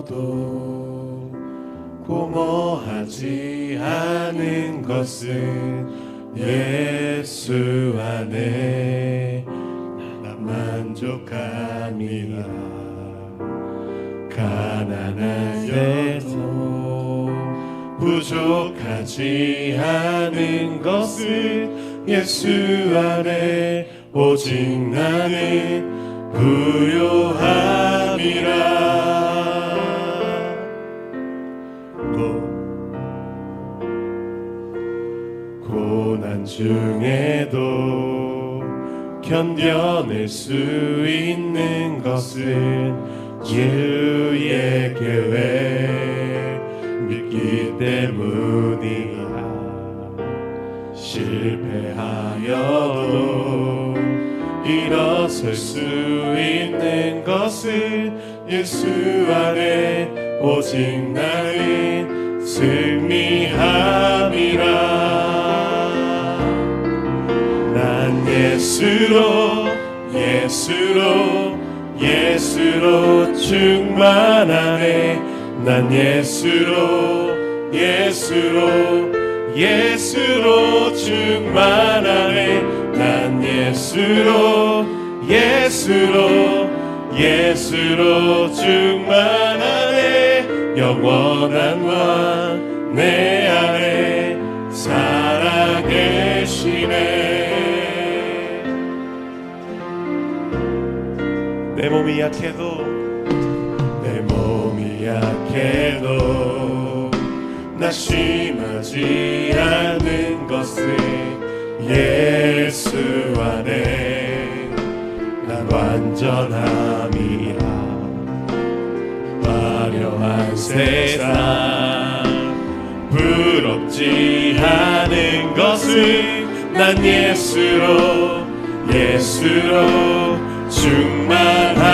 하여도 고모하지 않은 것은 예수 안에 나 만족합니다. 가난한데도 부족하지 않은 것은 예수 안에 오직 나는 부요함이라. 고난 중에도 견뎌낼 수 있는 것은 주의 계획 믿기 때문이라. 실패하여도 일어설 수 있는 것은 예수 안에 오직 나는 승리함이라. 난 예수로 충만하네. 난 예수로 충만하네. 난 예수로 충만하네. 영원한 왕 내 안에 살아계시네. 내 몸이 약해도 낙심하지 않는 것은 예수 안에 난 완전함이라. 화려한 세상 부럽지 않은 것은 난 예수로 충만함이라.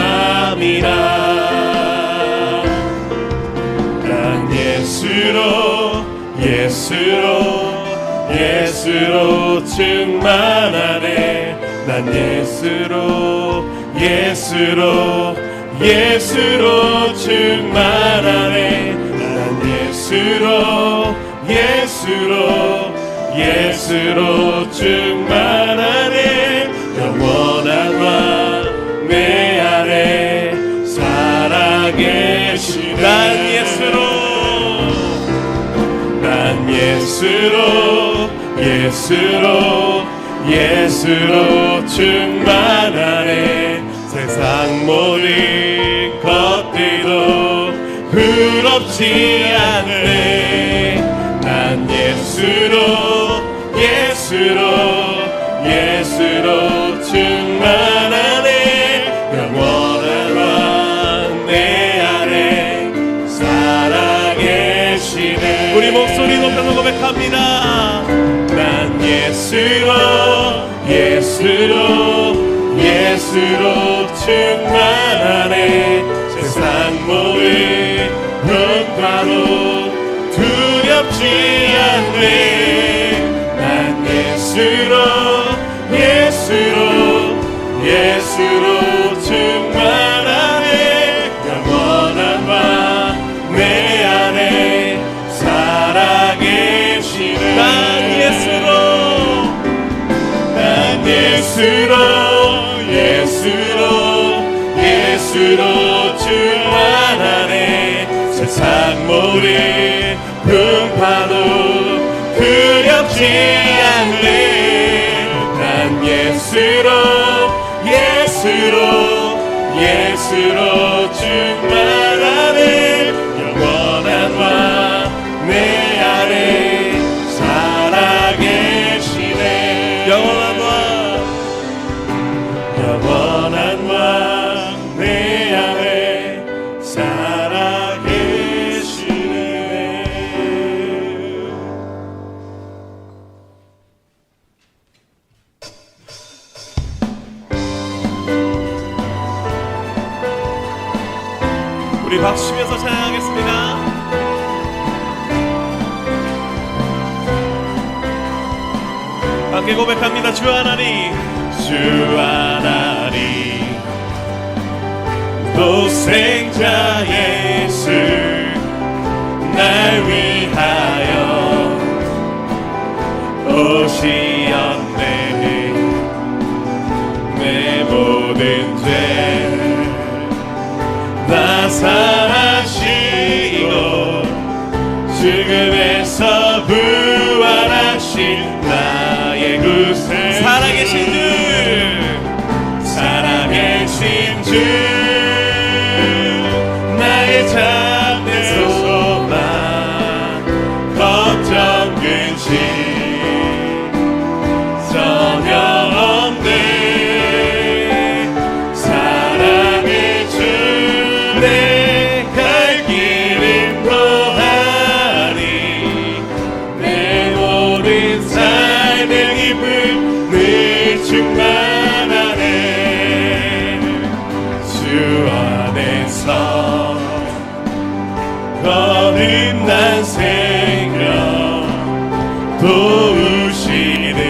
난 예수로 충만하네. 난 예수로 충만하네. 난 예수로 충만하네. 영원한 왕 내 안에 살아계시네. 난 예수로 충만하네. 세상 모든 것들도 부럽지 않네. 난 예수로 충만하네. 영원한 왕 내 안에 살아계시네. 우리 목소리 높여서 고백합니다. 난 예수로 충만하네. 세상 모든 것과도 두렵지 않네. 난 예수로 충만하네. 영원한 왕 내 안에 살아계시네. 난 예수로 충만하네. 세상 모든 풍파도 두렵지 않네. 난 예수로 충만하네. 영원한 왕 내 안에 살아계시네. 영원한 왕 내 안에 살아계시네. 우리 박수치면서 찬양하겠습니다. 함께 고백합니다. 주 하나님 독생자 예수 내 모든 죄 다 사하시고 죽음에서 부활하신 나의 구세 살아계신 주 나의 잠든 소망 걱정 근심 전혀 없네 사랑의 주 내 갈 길 인도하리 내 모든 삶의 기쁨 늘 충만하네 주 안에서 거듭난 생명 도우시는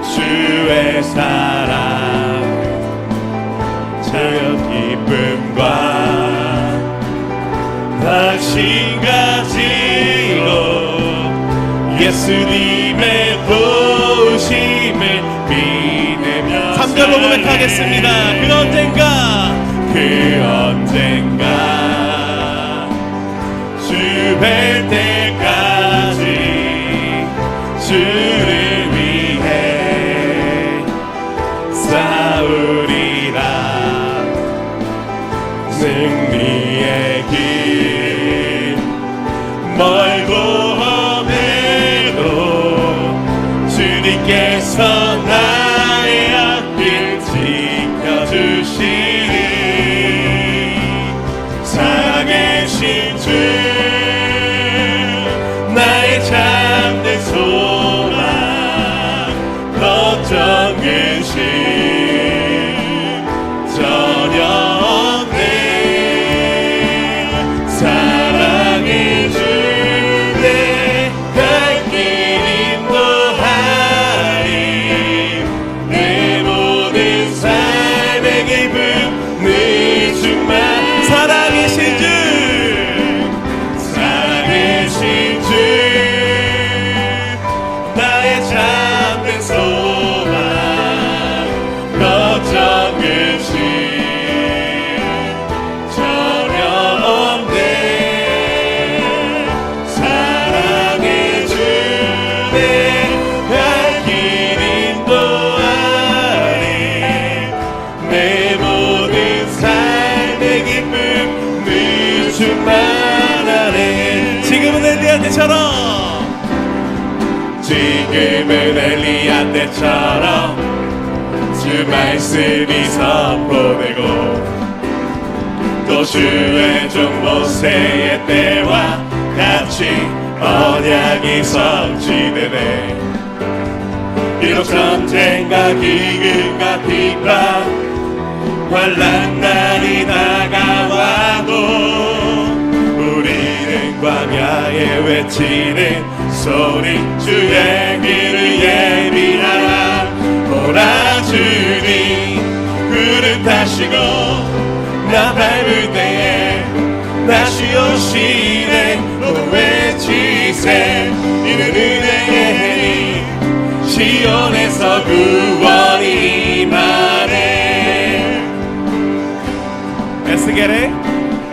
주의 사랑 자연 기쁨과 당신 가지고 예수님의 도우심을 믿으며 3절로 고백하겠습니다. 그 언젠가 주 뵐 때까지 주를 위해 싸우리라 승리의 길 멀고 험해도 주님께서 나의 앞길 지켜주시리 살아계신 주 나의 잠든 소망 걱정 근심 전혀 없네 사랑의 주 내 갈 길 인도하리 내 모든 삶의 기쁨 늘 충만 살아계신 주 나의 잠든 소망 걱정 근심 전혀 없네 사랑의 주 내 갈 길 인도하리 내 모든 삶의 기쁨 늘 충만하네 지금은 엘리야 때처럼 주 말씀이 선포되고 또 주의 종 모세의 때와 같이 언약이 성취되네 비록 전쟁과 기근과 핍박 환난 날이 다가와도 우리는 광야에 외치는 소리 주의 길을 예비하라 오라 주님 구름 타시고 나 밟을 때에 다시 오시네 모두 외치세 이는 은혜의 해니 시온에서 구원이 임하네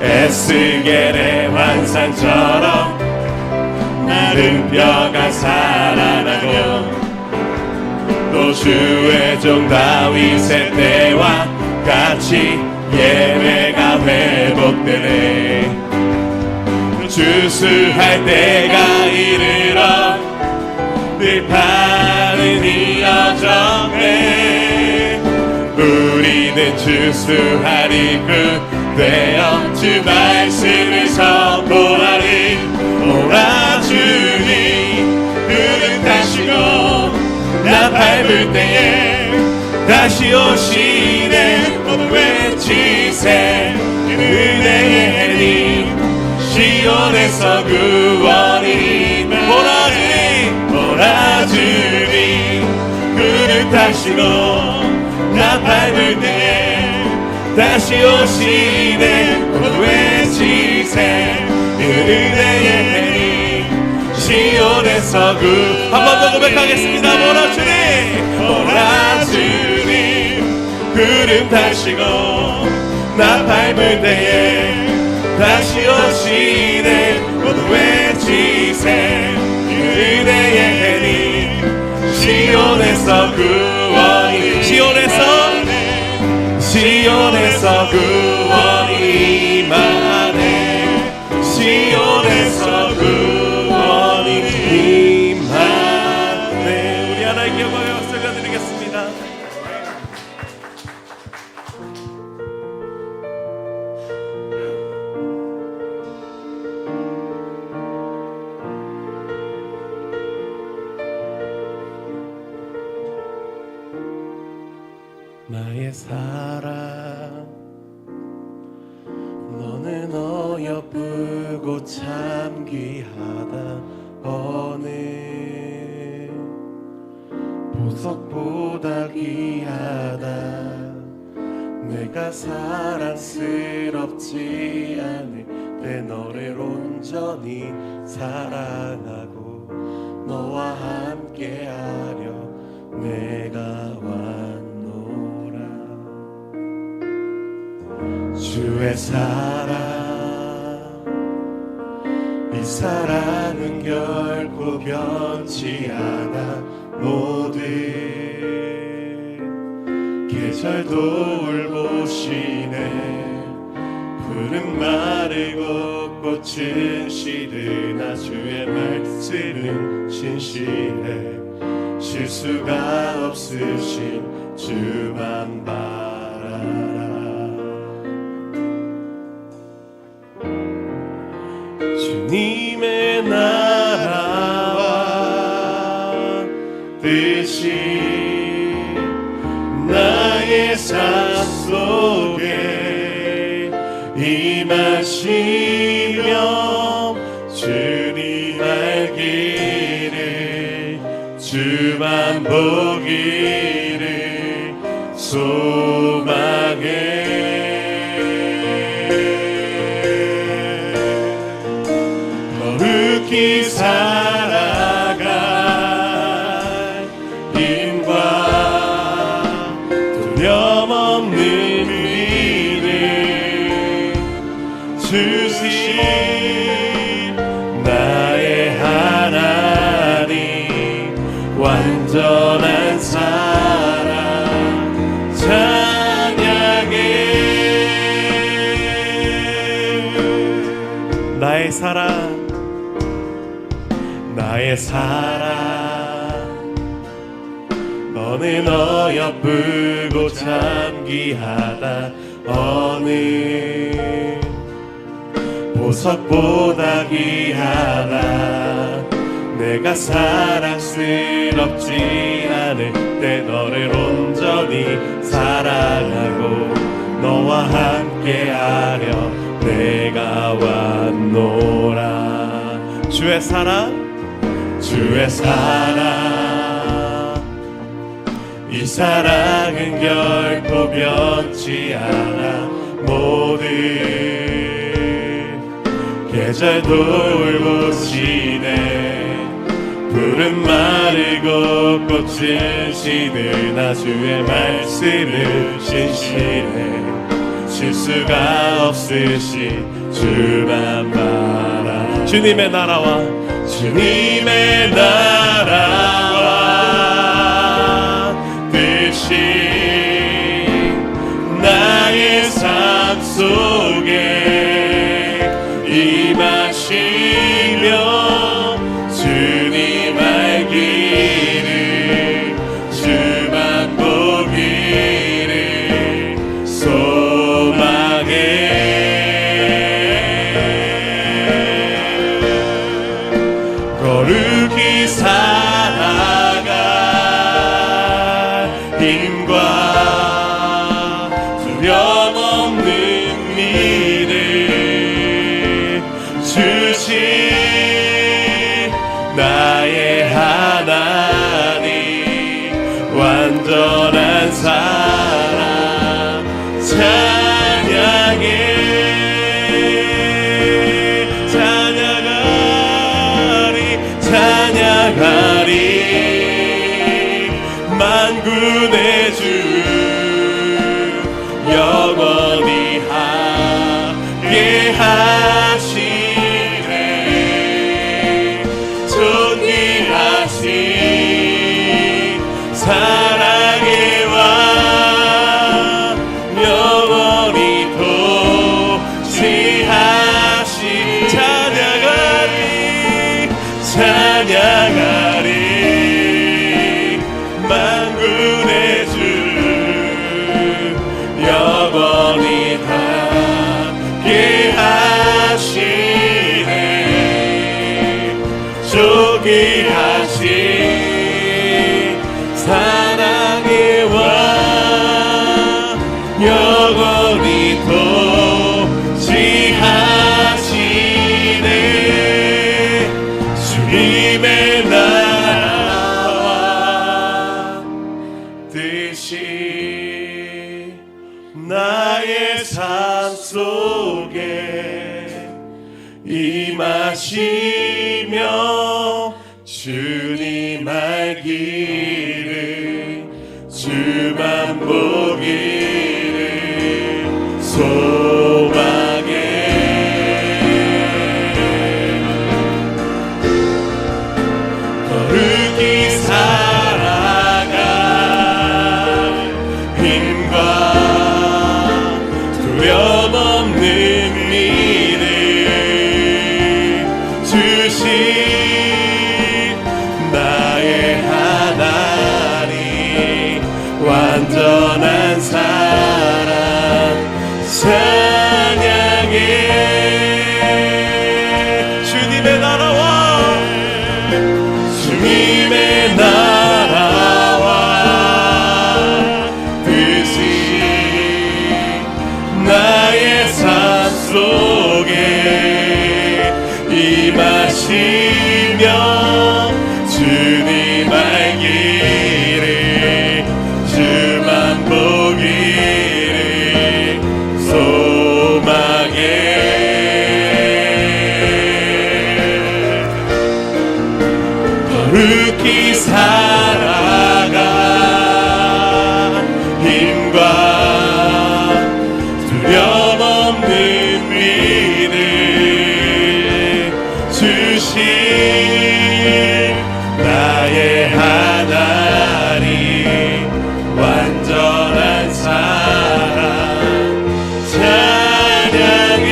에스겔의 환상처럼 나른 뼈가 살아나고 또 주의 종 다윗의 때와 같이 예배가 회복되네 주수할 때가 이르러 늘 판은 이어졌네 우리는 주수하리 그 되어 주 말씀을 선포하리 오라 주님 그는 타시고 나 밟을 때에 다시 오시네 모두 외치세 은혜의 해니 시온에서 구원이 오라 주님 그는 타시고 나 밟을 때에 다시 오시네 모두 외치세 은혜의 해니 시온에서 한 번 더 고백하겠습니다. 오라 주님, 오라 주님, 구름 타시고 나 밟을 때에 다시 오시네. 모두 외치세 그대의 해니 시온에서 구원이 시온에서 구원이 임하네. 시온에서 구원이 임하네. 우리 하나님께 영광의 박수를 드리겠습니다. 나의 사랑, 너는 어여쁘고 참 귀하다. 어느 보석보다 귀하다. 내가 사랑스럽지 않을 때 너를 온전히 사랑하고 너와 함께하려 내가 왔노라. 주의 사랑, 이 사랑은 결코 변치 않아. 모든 계절도 올보시네. 푸른 마르고 꽃은 시드나 주의 말씀은 신실해. 실수가 없으신 주만 바라라. 주님의 나라와 뜻이 나의 삶 속에 임하시며 주님 알기를 주만 보기를 소망해. 거룩히 살아갈 힘과 두려움 없는 믿음 주신 나의 하나님, 완전한 사랑 찬양해. 나의 사랑, 나의 사랑, 너는 어여쁘고 참 귀하다. 어느 보석보다 귀하다. 내가 사랑스럽지 않을 때 너를 온전히 사랑하고 너와 함께하려 내가 왔노라. 주의 사랑, 주의 사랑, 이 사랑은 결코 변치 않아. 모든 계절도 올보시네. 푸른 마르고 꽃은 시드나 주의 말씀은 신실해. 실수가 없으신 주만 바라. 주님의 나라와 주님의 나라와 뜻이 나의 삶 속에 임하시며 주님 알기를 주만 보기를 소망해. 거룩히 살아갈 힘과 두려움 없는 믿음 주신 나의 하나님, 완전한 사랑 찬양해. 찬양하리 영원히 함께 하시네. 존귀하신 사랑의 왕 영원히 통치하시. 찬양하리 만군의 주 영원히 함께 하시네. 존귀하신 사랑의 왕 영원히 통치하시네. 주님의 나라와 뜻이 나의 삶 속에 임하시며 주님 알기를 주만 보기를 소망해. 거룩히 살아갈 힘과 두려움 없는 믿음 주신 나의 하나님 완전한 사랑 찬양해. 주님의 나라와 주님의 나라와 뜻이 나의 삶 속에 임하시며 주님 알기를 주만 보기를 소망해. 거룩히 살아가 힘과 두려움 없는 믿음 주신 나의 하나님 완전한 사랑 찬양해.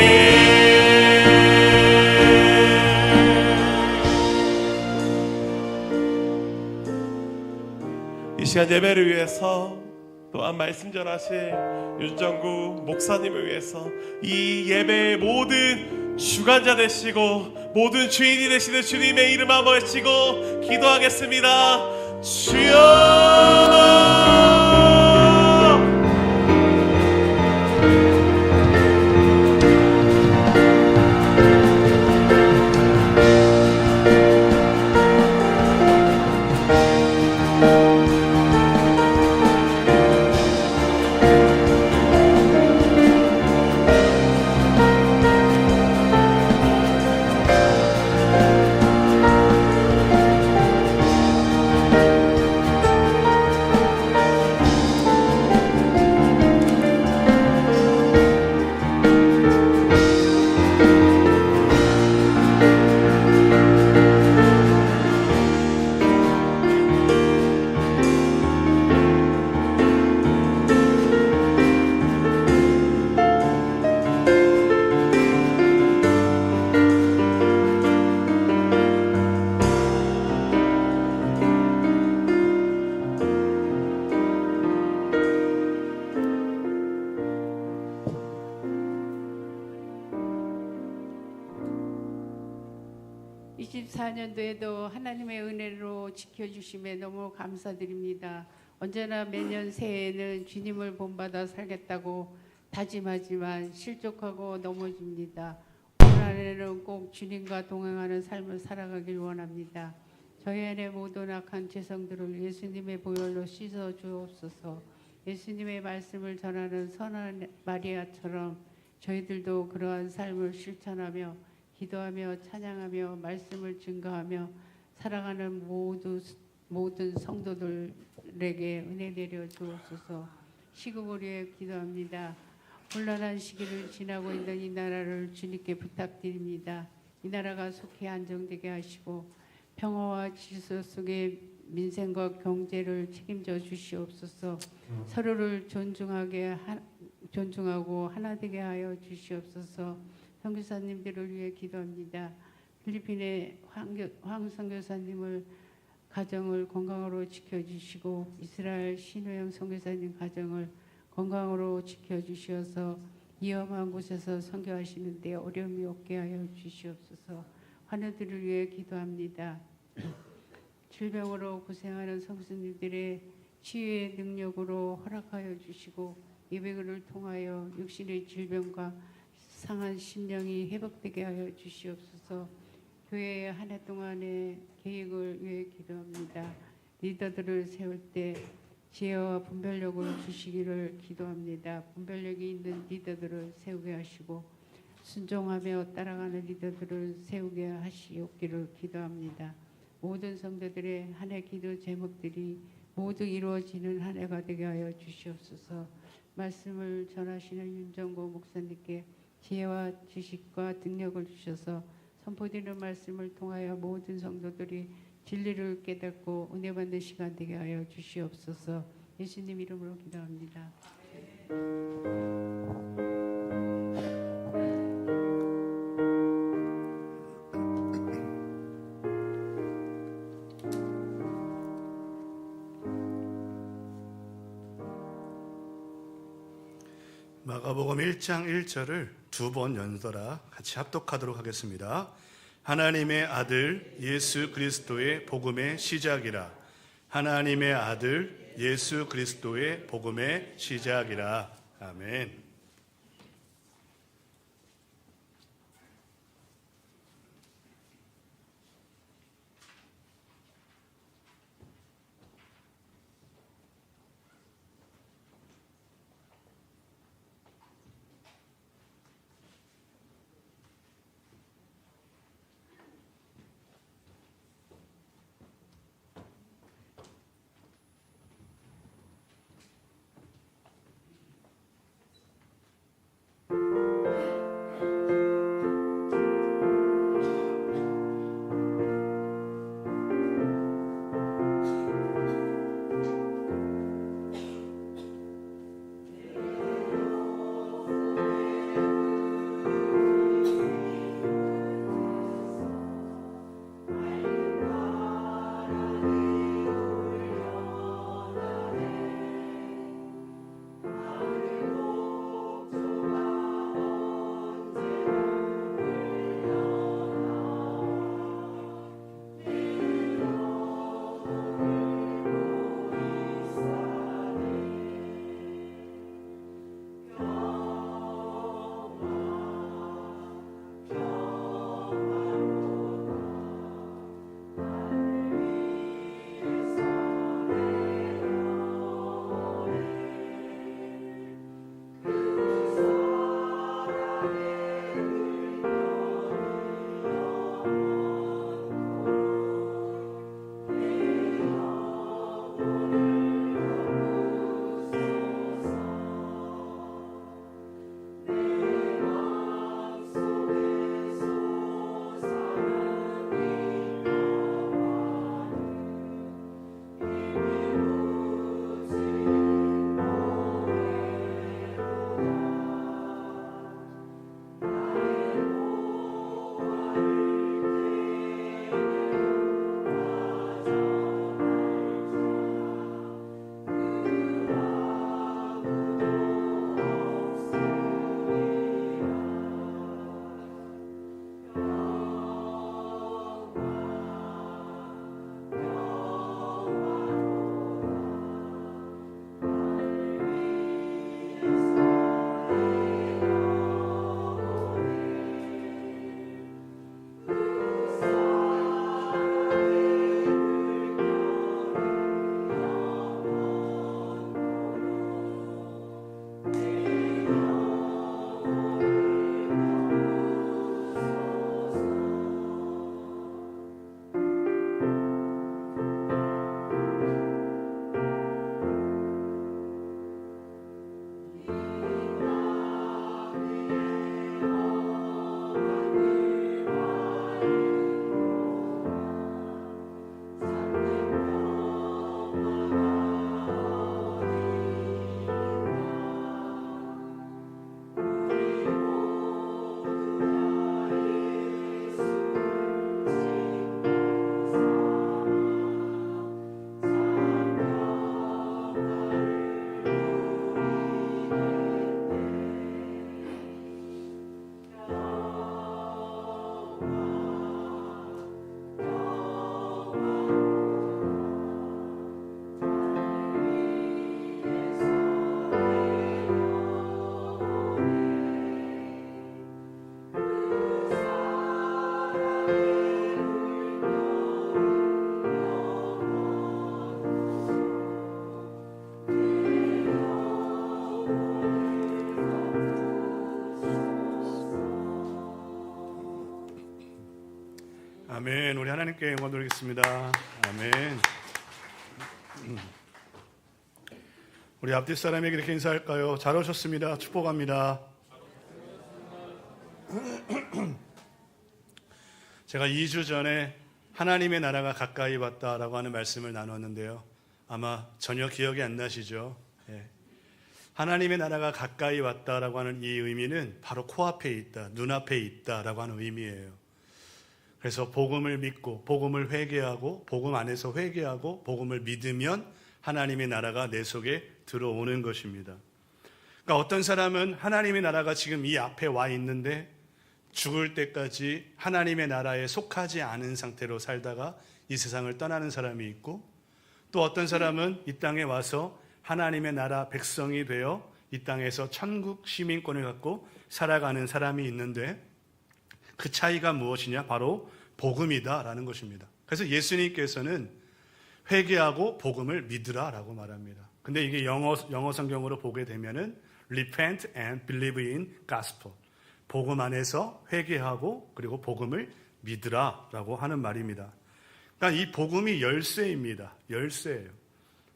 이 시간 예배를 위해서 또한 말씀 전하실 윤정구 목사님을 위해서 이 예배의 모든 주관자 되시고 모든 주인이 되시는 주님의 이름 한번 외치고 기도하겠습니다. 주여 (2024년도에도) 하나님의 은혜로 지켜주심에 너무 감사드립니다. 언제나 매년 새해에는 주님을 본받아 살겠다고 다짐하지만 실족하고 넘어집니다. 올 한해는 꼭 주님과 동행하는 삶을 살아가길 원합니다. 저희 안에 모든 악한 죄성들을 예수님의 보혈로 씻어 주옵소서. 예수님의 말씀을 전하는 선한 마리아처럼 저희들도 그러한 삶을 실천하며 기도하며 찬양하며 말씀을 증거하며 살아가는 모든 성도들에게 은혜 내려 주옵소서. 시국을 위해 기도합니다. 곤란한 시기를 지나고 있는 이 나라를 주님께 부탁드립니다. 이 나라가 속히 안정되게 하시고 평화와 질서 속에 민생과 경제를 책임져 주시옵소서. 서로를 존중하고 하나 되게 하여 주시옵소서. 선교사님들을 위해 기도합니다. 필리핀의 황 선교사님을 가정을 건강으로 지켜주시고 이스라엘 신우영 선교사님 가정을 건강으로 지켜주시어서 위험한 곳에서 선교하시는데 어려움이 없게 하여 주시옵소서. 환우들을 위해 기도합니다. 질병으로 고생하는 성수님들의 치유의 능력으로 허락하여 주시고 예배를 통하여 육신의 질병과 상한 심령이 회복되게 하여 주시옵소서. 교회의 한 해 동안의 계획을 위해 기도합니다. 리더들을 세울 때 지혜와 분별력을 주시기를 기도합니다. 분별력이 있는 리더들을 세우게 하시고 순종하며 따라가는 리더들을 세우게 하시옵기를 기도합니다. 모든 성도들의 한 해 기도 제목들이 모두 이루어지는 한 해가 되게 하여 주시옵소서. 말씀을 전하시는 윤정고 목사님께 지혜와 지식과 능력을 주셔서 선포되는 말씀을 통하여 모든 성도들이 진리를 깨닫고 은혜 받는 시간 되게 하여 주시옵소서. 예수님 이름으로 기도합니다. 마가복음 1장 1절을 두 번 연달아 같이 합독하도록 하겠습니다. 하나님의 아들 예수 그리스도의 복음의 시작이라. 하나님의 아들 예수 그리스도의 복음의 시작이라. 아멘. 아멘. 우리 하나님께 영광 돌리겠습니다. 아멘. 우리 앞뒤 사람에게 이렇게 인사할까요? 잘 오셨습니다. 축복합니다. 제가 2주 전에 하나님의 나라가 가까이 왔다라고 하는 말씀을 나눴는데요. 아마 전혀 기억이 안 나시죠? 예. 하나님의 나라가 가까이 왔다라고 하는 이 의미는 바로 코앞에 있다, 눈앞에 있다라고 하는 의미예요. 그래서 복음을 믿고 복음을 회개하고 복음 안에서 회개하고 복음을 믿으면 하나님의 나라가 내 속에 들어오는 것입니다. 그러니까 어떤 사람은 하나님의 나라가 지금 이 앞에 와 있는데 죽을 때까지 하나님의 나라에 속하지 않은 상태로 살다가 이 세상을 떠나는 사람이 있고, 또 어떤 사람은 이 땅에 와서 하나님의 나라 백성이 되어 이 땅에서 천국 시민권을 갖고 살아가는 사람이 있는데, 그 차이가 무엇이냐? 바로 복음이다라는 것입니다. 그래서 예수님께서는 회개하고 복음을 믿으라라고 말합니다. 근데 이게 영어 성경으로 보게 되면은 repent and believe in gospel. 복음 안에서 회개하고 그리고 복음을 믿으라라고 하는 말입니다. 그러니까 이 복음이 열쇠입니다. 열쇠예요.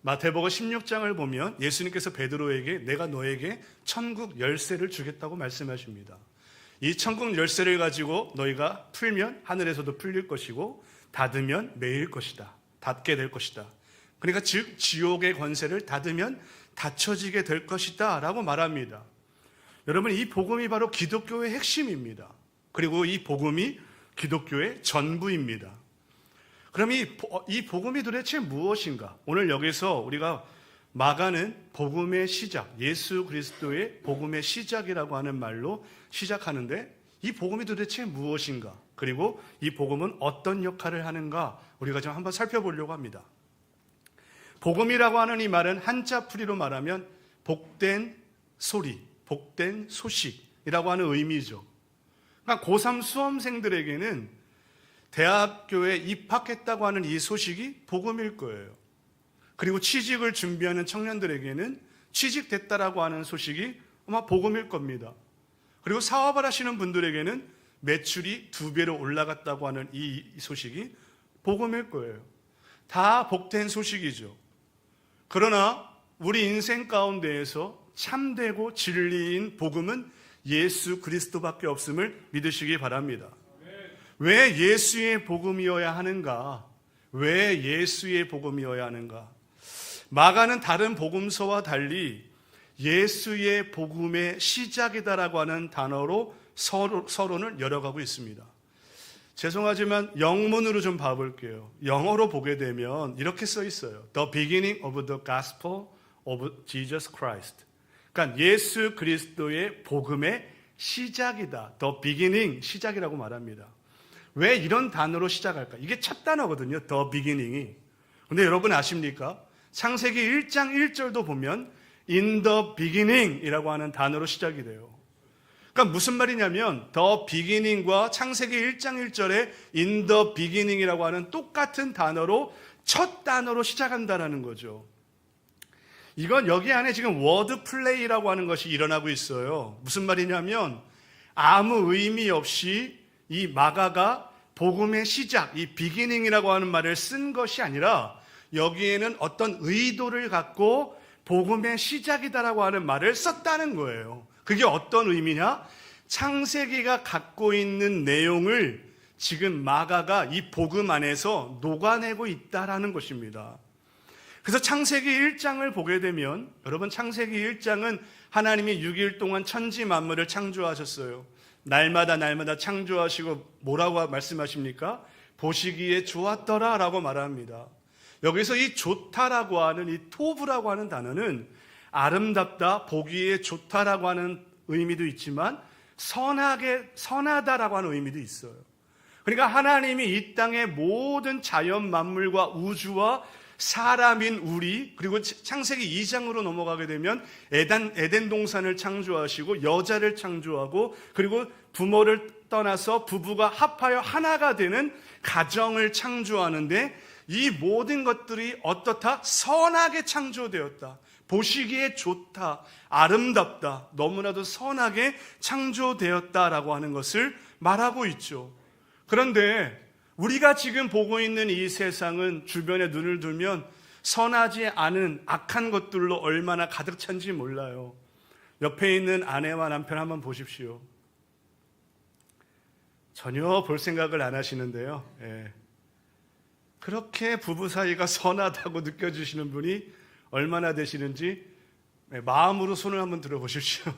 마태복음 16장을 보면 예수님께서 베드로에게 내가 너에게 천국 열쇠를 주겠다고 말씀하십니다. 이 천국 열쇠를 가지고 너희가 풀면 하늘에서도 풀릴 것이고 닫으면 매일 것이다. 닫게 될 것이다. 그러니까 즉 지옥의 권세를 닫으면 닫혀지게 될 것이다 라고 말합니다. 여러분, 이 복음이 바로 기독교의 핵심입니다. 그리고 이 복음이 기독교의 전부입니다. 그럼 이 복음이 도대체 무엇인가? 오늘 여기서 우리가 마가는 복음의 시작, 예수 그리스도의 복음의 시작이라고 하는 말로 시작하는데, 이 복음이 도대체 무엇인가? 그리고 이 복음은 어떤 역할을 하는가? 우리가 좀 한번 살펴보려고 합니다. 복음이라고 하는 이 말은 한자풀이로 말하면 복된 소리, 복된 소식이라고 하는 의미죠. 그러니까 고3 수험생들에게는 대학교에 입학했다고 하는 이 소식이 복음일 거예요. 그리고 취직을 준비하는 청년들에게는 취직됐다라고 하는 소식이 아마 복음일 겁니다. 그리고 사업을 하시는 분들에게는 매출이 2배로 올라갔다고 하는 이 소식이 복음일 거예요. 다 복된 소식이죠. 그러나 우리 인생 가운데에서 참되고 진리인 복음은 예수 그리스도밖에 없음을 믿으시기 바랍니다. 왜 예수의 복음이어야 하는가? 왜 예수의 복음이어야 하는가? 마가는 다른 복음서와 달리 예수의 복음의 시작이다라고 하는 단어로 서론을 열어가고 있습니다. 죄송하지만 영문으로 좀 봐볼게요. 영어로 보게 되면 이렇게 써 있어요. The beginning of the gospel of Jesus Christ. 그러니까 예수 그리스도의 복음의 시작이다. The beginning, 시작이라고 말합니다. 왜 이런 단어로 시작할까? 이게 첫 단어거든요. The beginning이. 근데 여러분 아십니까? 창세기 1장 1절도 보면 in the beginning 이라고 하는 단어로 시작이 돼요. 그러니까 무슨 말이냐면 the beginning과 창세기 1장 1절에 in the beginning이라고 하는 똑같은 단어로 첫 단어로 시작한다는 거죠. 이건 여기 안에 지금 워드 플레이라고 하는 것이 일어나고 있어요. 무슨 말이냐면 아무 의미 없이 이 마가가 복음의 시작, 이 비기닝이라고 하는 말을 쓴 것이 아니라 여기에는 어떤 의도를 갖고 복음의 시작이다라고 하는 말을 썼다는 거예요. 그게 어떤 의미냐? 창세기가 갖고 있는 내용을 지금 마가가 이 복음 안에서 녹아내고 있다라는 것입니다. 그래서 창세기 1장을 보게 되면, 여러분 창세기 1장은 하나님이 6일 동안 천지 만물을 창조하셨어요. 날마다 창조하시고 뭐라고 말씀하십니까? 보시기에 좋았더라 라고 말합니다. 여기서 이 좋다라고 하는 이 토브라고 하는 단어는 아름답다, 보기에 좋다라고 하는 의미도 있지만 선하다라고 하는 의미도 있어요. 그러니까 하나님이 이 땅의 모든 자연 만물과 우주와 사람인 우리, 그리고 창세기 2장으로 넘어가게 되면 에덴 동산을 창조하시고 여자를 창조하고, 그리고 부모를 떠나서 부부가 합하여 하나가 되는 가정을 창조하는데, 이 모든 것들이 어떻다? 선하게 창조되었다. 보시기에 좋다, 아름답다, 너무나도 선하게 창조되었다라고 하는 것을 말하고 있죠. 그런데 우리가 지금 보고 있는 이 세상은 주변에 눈을 들면 선하지 않은 악한 것들로 얼마나 가득 찬지 몰라요. 옆에 있는 아내와 남편 한번 보십시오. 전혀 볼 생각을 안 하시는데요. 예. 그렇게 부부 사이가 선하다고 느껴지시는 분이 얼마나 되시는지 마음으로 손을 한번 들어보십시오.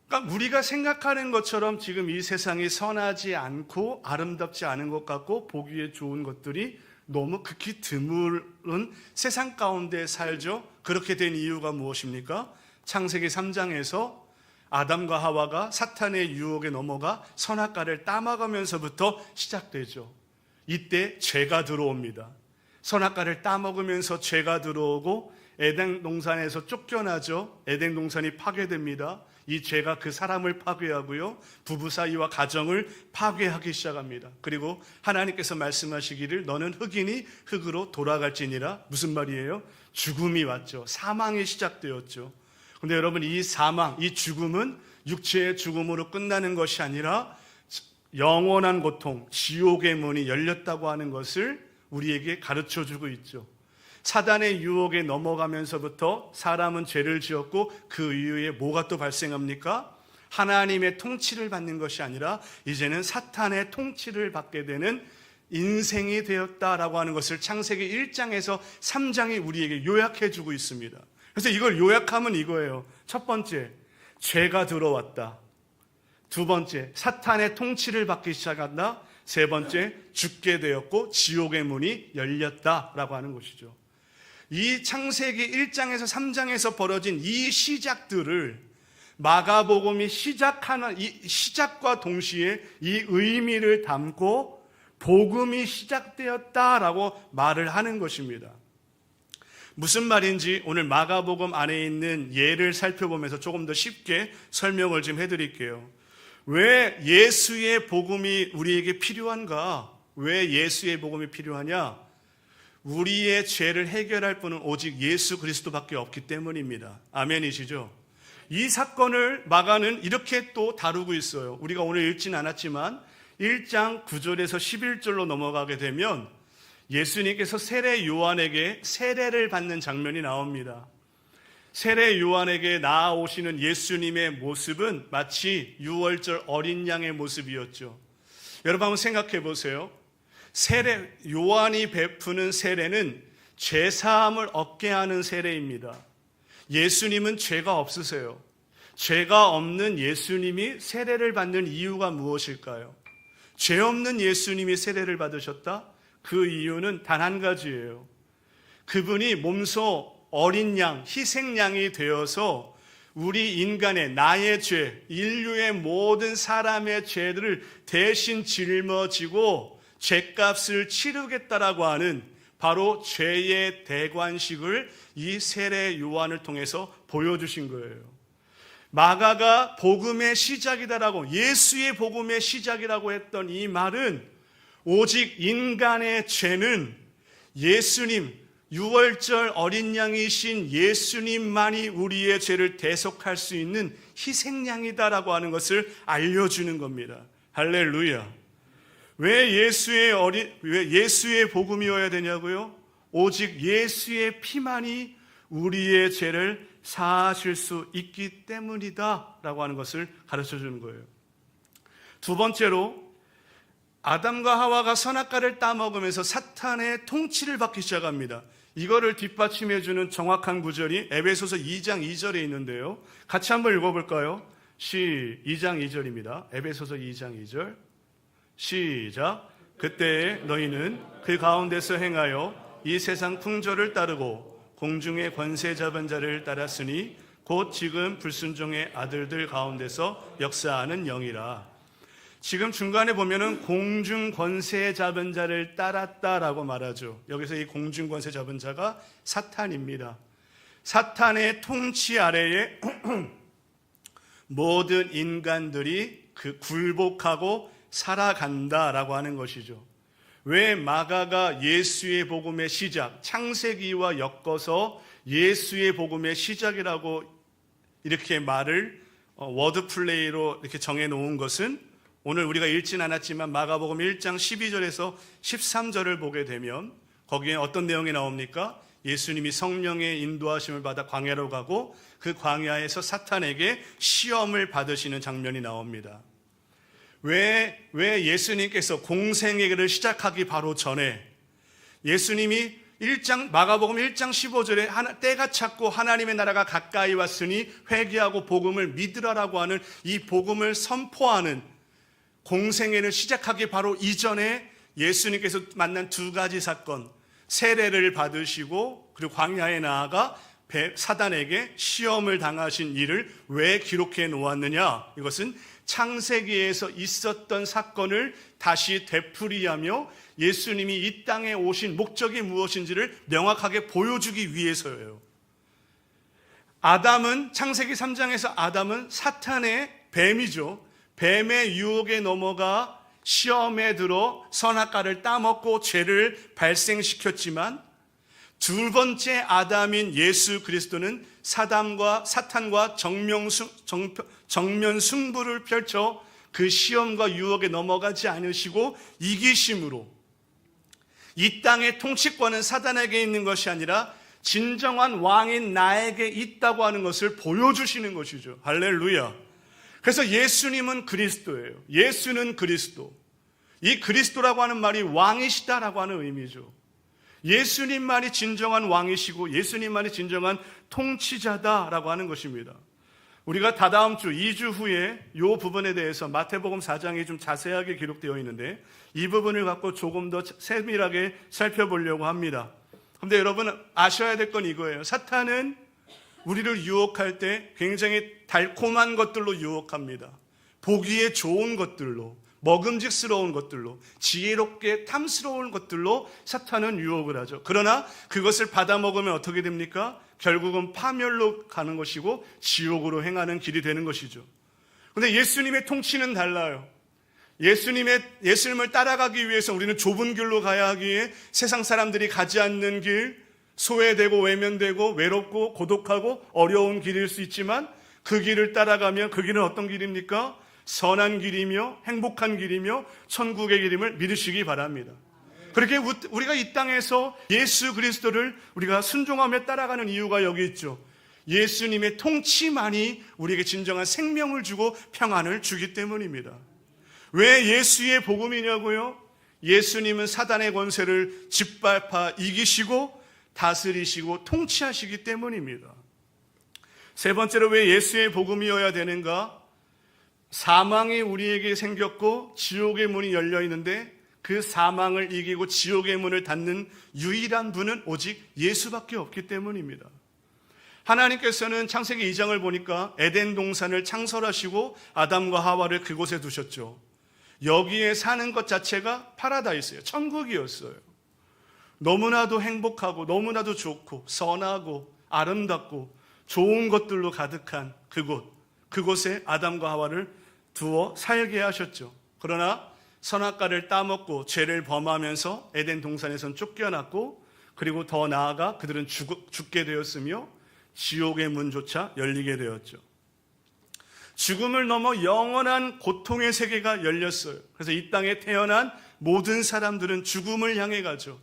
그러니까 우리가 생각하는 것처럼 지금 이 세상이 선하지 않고 아름답지 않은 것 같고 보기에 좋은 것들이 너무 극히 드물은 세상 가운데 살죠. 그렇게 된 이유가 무엇입니까? 창세기 3장에서 아담과 하와가 사탄의 유혹에 넘어가 선악과를 따먹으면서부터 시작되죠. 이때 죄가 들어옵니다. 선악과를 따먹으면서 죄가 들어오고 에덴 동산에서 쫓겨나죠. 에덴 동산이 파괴됩니다. 이 죄가 그 사람을 파괴하고요, 부부 사이와 가정을 파괴하기 시작합니다. 그리고 하나님께서 말씀하시기를 너는 흙이니 흙으로 돌아갈지니라. 무슨 말이에요? 죽음이 왔죠. 사망이 시작되었죠. 그런데 여러분, 이 사망, 이 죽음은 육체의 죽음으로 끝나는 것이 아니라 영원한 고통, 지옥의 문이 열렸다고 하는 것을 우리에게 가르쳐주고 있죠. 사단의 유혹에 넘어가면서부터 사람은 죄를 지었고 그 이후에 뭐가 또 발생합니까? 하나님의 통치를 받는 것이 아니라 이제는 사탄의 통치를 받게 되는 인생이 되었다라고 하는 것을 창세기 1장에서 3장이 우리에게 요약해주고 있습니다. 그래서 이걸 요약하면 이거예요. 첫 번째, 죄가 들어왔다. 두 번째, 사탄의 통치를 받기 시작한다. 세 번째, 죽게 되었고 지옥의 문이 열렸다라고 하는 것이죠. 이 창세기 1장에서 3장에서 벌어진 이 시작들을 마가복음이 시작하는 이 시작과 동시에 이 의미를 담고 복음이 시작되었다라고 말을 하는 것입니다. 무슨 말인지 오늘 마가복음 안에 있는 예를 살펴보면서 조금 더 쉽게 설명을 좀 해드릴게요. 왜 예수의 복음이 우리에게 필요한가? 왜 예수의 복음이 필요하냐? 우리의 죄를 해결할 분은 오직 예수 그리스도밖에 없기 때문입니다. 아멘이시죠? 이 사건을 마가는 이렇게 또 다루고 있어요. 우리가 오늘 읽진 않았지만 1장 9절에서 11절로 넘어가게 되면 예수님께서 세례 요한에게 세례를 받는 장면이 나옵니다. 세례 요한에게 나아오시는 예수님의 모습은 마치 유월절 어린 양의 모습이었죠. 여러분 한번 생각해 보세요. 세례 요한이 베푸는 세례는 죄사함을 얻게 하는 세례입니다. 예수님은 죄가 없으세요. 죄가 없는 예수님이 세례를 받는 이유가 무엇일까요? 죄 없는 예수님이 세례를 받으셨다? 그 이유는 단 한 가지예요. 그분이 몸소 어린 양, 희생양이 되어서 우리 인간의 나의 죄, 인류의 모든 사람의 죄들을 대신 짊어지고 죄값을 치르겠다라고 하는 바로 죄의 대관식을 이 세례 요한을 통해서 보여주신 거예요. 마가가 복음의 시작이다라고, 예수의 복음의 시작이라고 했던 이 말은 오직 인간의 죄는 예수님, 유월절 어린 양이신 예수님만이 우리의 죄를 대속할 수 있는 희생양이다라고 하는 것을 알려주는 겁니다. 할렐루야. 왜 예수의 복음이어야 되냐고요? 오직 예수의 피만이 우리의 죄를 사하실 수 있기 때문이다 라고 하는 것을 가르쳐 주는 거예요. 두 번째로, 아담과 하와가 선악과를 따먹으면서 사탄의 통치를 받기 시작합니다. 이거를 뒷받침해 주는 정확한 구절이 에베소서 2장 2절에 있는데요. 같이 한번 읽어볼까요? 2장 2절입니다. 에베소서 2장 2절 시작. 그때 너희는 그 가운데서 행하여 이 세상 풍조를 따르고 공중의 권세 잡은 자를 따랐으니 곧 지금 불순종의 아들들 가운데서 역사하는 영이라. 지금 중간에 보면은 공중 권세 잡은 자를 따랐다라고 말하죠. 여기서 이 공중 권세 잡은 자가 사탄입니다. 사탄의 통치 아래에 모든 인간들이 그 굴복하고 살아간다라고 하는 것이죠. 왜 마가가 예수의 복음의 시작, 창세기와 엮어서 예수의 복음의 시작이라고 이렇게 말을 워드 플레이로 이렇게 정해 놓은 것은 오늘 우리가 읽진 않았지만 마가복음 1장 12절에서 13절을 보게 되면 거기에 어떤 내용이 나옵니까? 예수님이 성령의 인도하심을 받아 광야로 가고 그 광야에서 사탄에게 시험을 받으시는 장면이 나옵니다. 왜 예수님께서 공생애를 시작하기 바로 전에 예수님이 마가복음 1장 15절에 때가 찼고 하나님의 나라가 가까이 왔으니 회개하고 복음을 믿으라라고 하는 이 복음을 선포하는 공생애를 시작하기 바로 이전에 예수님께서 만난 두 가지 사건, 세례를 받으시고 그리고 광야에 나아가 사단에게 시험을 당하신 일을 왜 기록해 놓았느냐? 이것은 창세기에서 있었던 사건을 다시 되풀이하며 예수님이 이 땅에 오신 목적이 무엇인지를 명확하게 보여주기 위해서예요. 창세기 3장에서 아담은 사탄의 뱀이죠. 뱀의 유혹에 넘어가 시험에 들어 선악과를 따먹고 죄를 발생시켰지만 두 번째 아담인 예수 그리스도는 사탄과 정면 승부를 펼쳐 그 시험과 유혹에 넘어가지 않으시고 이기심으로 이 땅의 통치권은 사단에게 있는 것이 아니라 진정한 왕인 나에게 있다고 하는 것을 보여주시는 것이죠. 할렐루야. 그래서 예수님은 그리스도예요. 예수는 그리스도. 이 그리스도라고 하는 말이 왕이시다라고 하는 의미죠. 예수님만이 진정한 왕이시고 예수님만이 진정한 통치자다라고 하는 것입니다. 우리가 다다음 주 2주 후에 이 부분에 대해서 마태복음 4장에 좀 자세하게 기록되어 있는데 이 부분을 갖고 조금 더 세밀하게 살펴보려고 합니다. 그런데 여러분 아셔야 될 건 이거예요. 사탄은 우리를 유혹할 때 굉장히 달콤한 것들로 유혹합니다. 보기에 좋은 것들로, 먹음직스러운 것들로, 지혜롭게 탐스러운 것들로 사탄은 유혹을 하죠. 그러나 그것을 받아 먹으면 어떻게 됩니까? 결국은 파멸로 가는 것이고 지옥으로 행하는 길이 되는 것이죠. 그런데 예수님의 통치는 달라요. 예수님을 따라가기 위해서 우리는 좁은 길로 가야 하기에 세상 사람들이 가지 않는 길, 소외되고 외면되고 외롭고 고독하고 어려운 길일 수 있지만 그 길을 따라가면 그 길은 어떤 길입니까? 선한 길이며 행복한 길이며 천국의 길임을 믿으시기 바랍니다. 그렇게 우리가 이 땅에서 예수 그리스도를 우리가 순종하며 따라가는 이유가 여기 있죠. 예수님의 통치만이 우리에게 진정한 생명을 주고 평안을 주기 때문입니다. 왜 예수의 복음이냐고요? 예수님은 사단의 권세를 짓밟아 이기시고 다스리시고 통치하시기 때문입니다. 세 번째로 왜 예수의 복음이어야 되는가? 사망이 우리에게 생겼고 지옥의 문이 열려 있는데 그 사망을 이기고 지옥의 문을 닫는 유일한 분은 오직 예수밖에 없기 때문입니다. 하나님께서는 창세기 2장을 보니까 에덴 동산을 창설하시고 아담과 하와를 그곳에 두셨죠. 여기에 사는 것 자체가 파라다이스예요. 천국이었어요. 너무나도 행복하고 너무나도 좋고 선하고 아름답고 좋은 것들로 가득한 그곳에 아담과 하와를 두어 살게 하셨죠. 그러나 선악과를 따먹고 죄를 범하면서 에덴 동산에선 쫓겨났고 그리고 더 나아가 그들은 죽게 되었으며 지옥의 문조차 열리게 되었죠. 죽음을 넘어 영원한 고통의 세계가 열렸어요. 그래서 이 땅에 태어난 모든 사람들은 죽음을 향해 가죠.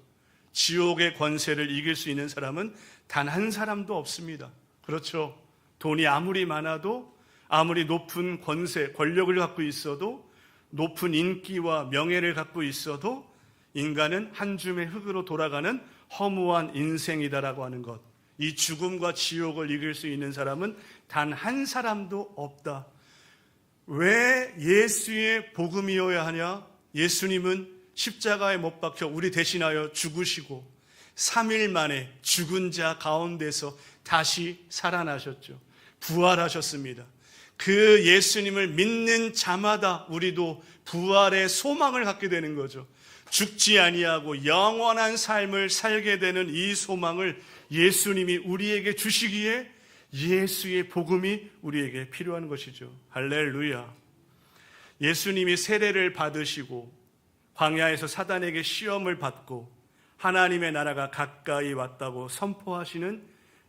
지옥의 권세를 이길 수 있는 사람은 단 한 사람도 없습니다. 그렇죠. 돈이 아무리 많아도 아무리 높은 권력을 갖고 있어도 높은 인기와 명예를 갖고 있어도 인간은 한 줌의 흙으로 돌아가는 허무한 인생이다라고 하는 것. 이 죽음과 지옥을 이길 수 있는 사람은 단 한 사람도 없다. 왜 예수의 복음이어야 하냐? 예수님은 십자가에 못 박혀 우리 대신하여 죽으시고 3일 만에 죽은 자 가운데서 다시 살아나셨죠. 부활하셨습니다. 그 예수님을 믿는 자마다 우리도 부활의 소망을 갖게 되는 거죠. 죽지 아니하고 영원한 삶을 살게 되는 이 소망을 예수님이 우리에게 주시기에 예수의 복음이 우리에게 필요한 것이죠. 할렐루야. 예수님이 세례를 받으시고 광야에서 사단에게 시험을 받고 하나님의 나라가 가까이 왔다고 선포하시는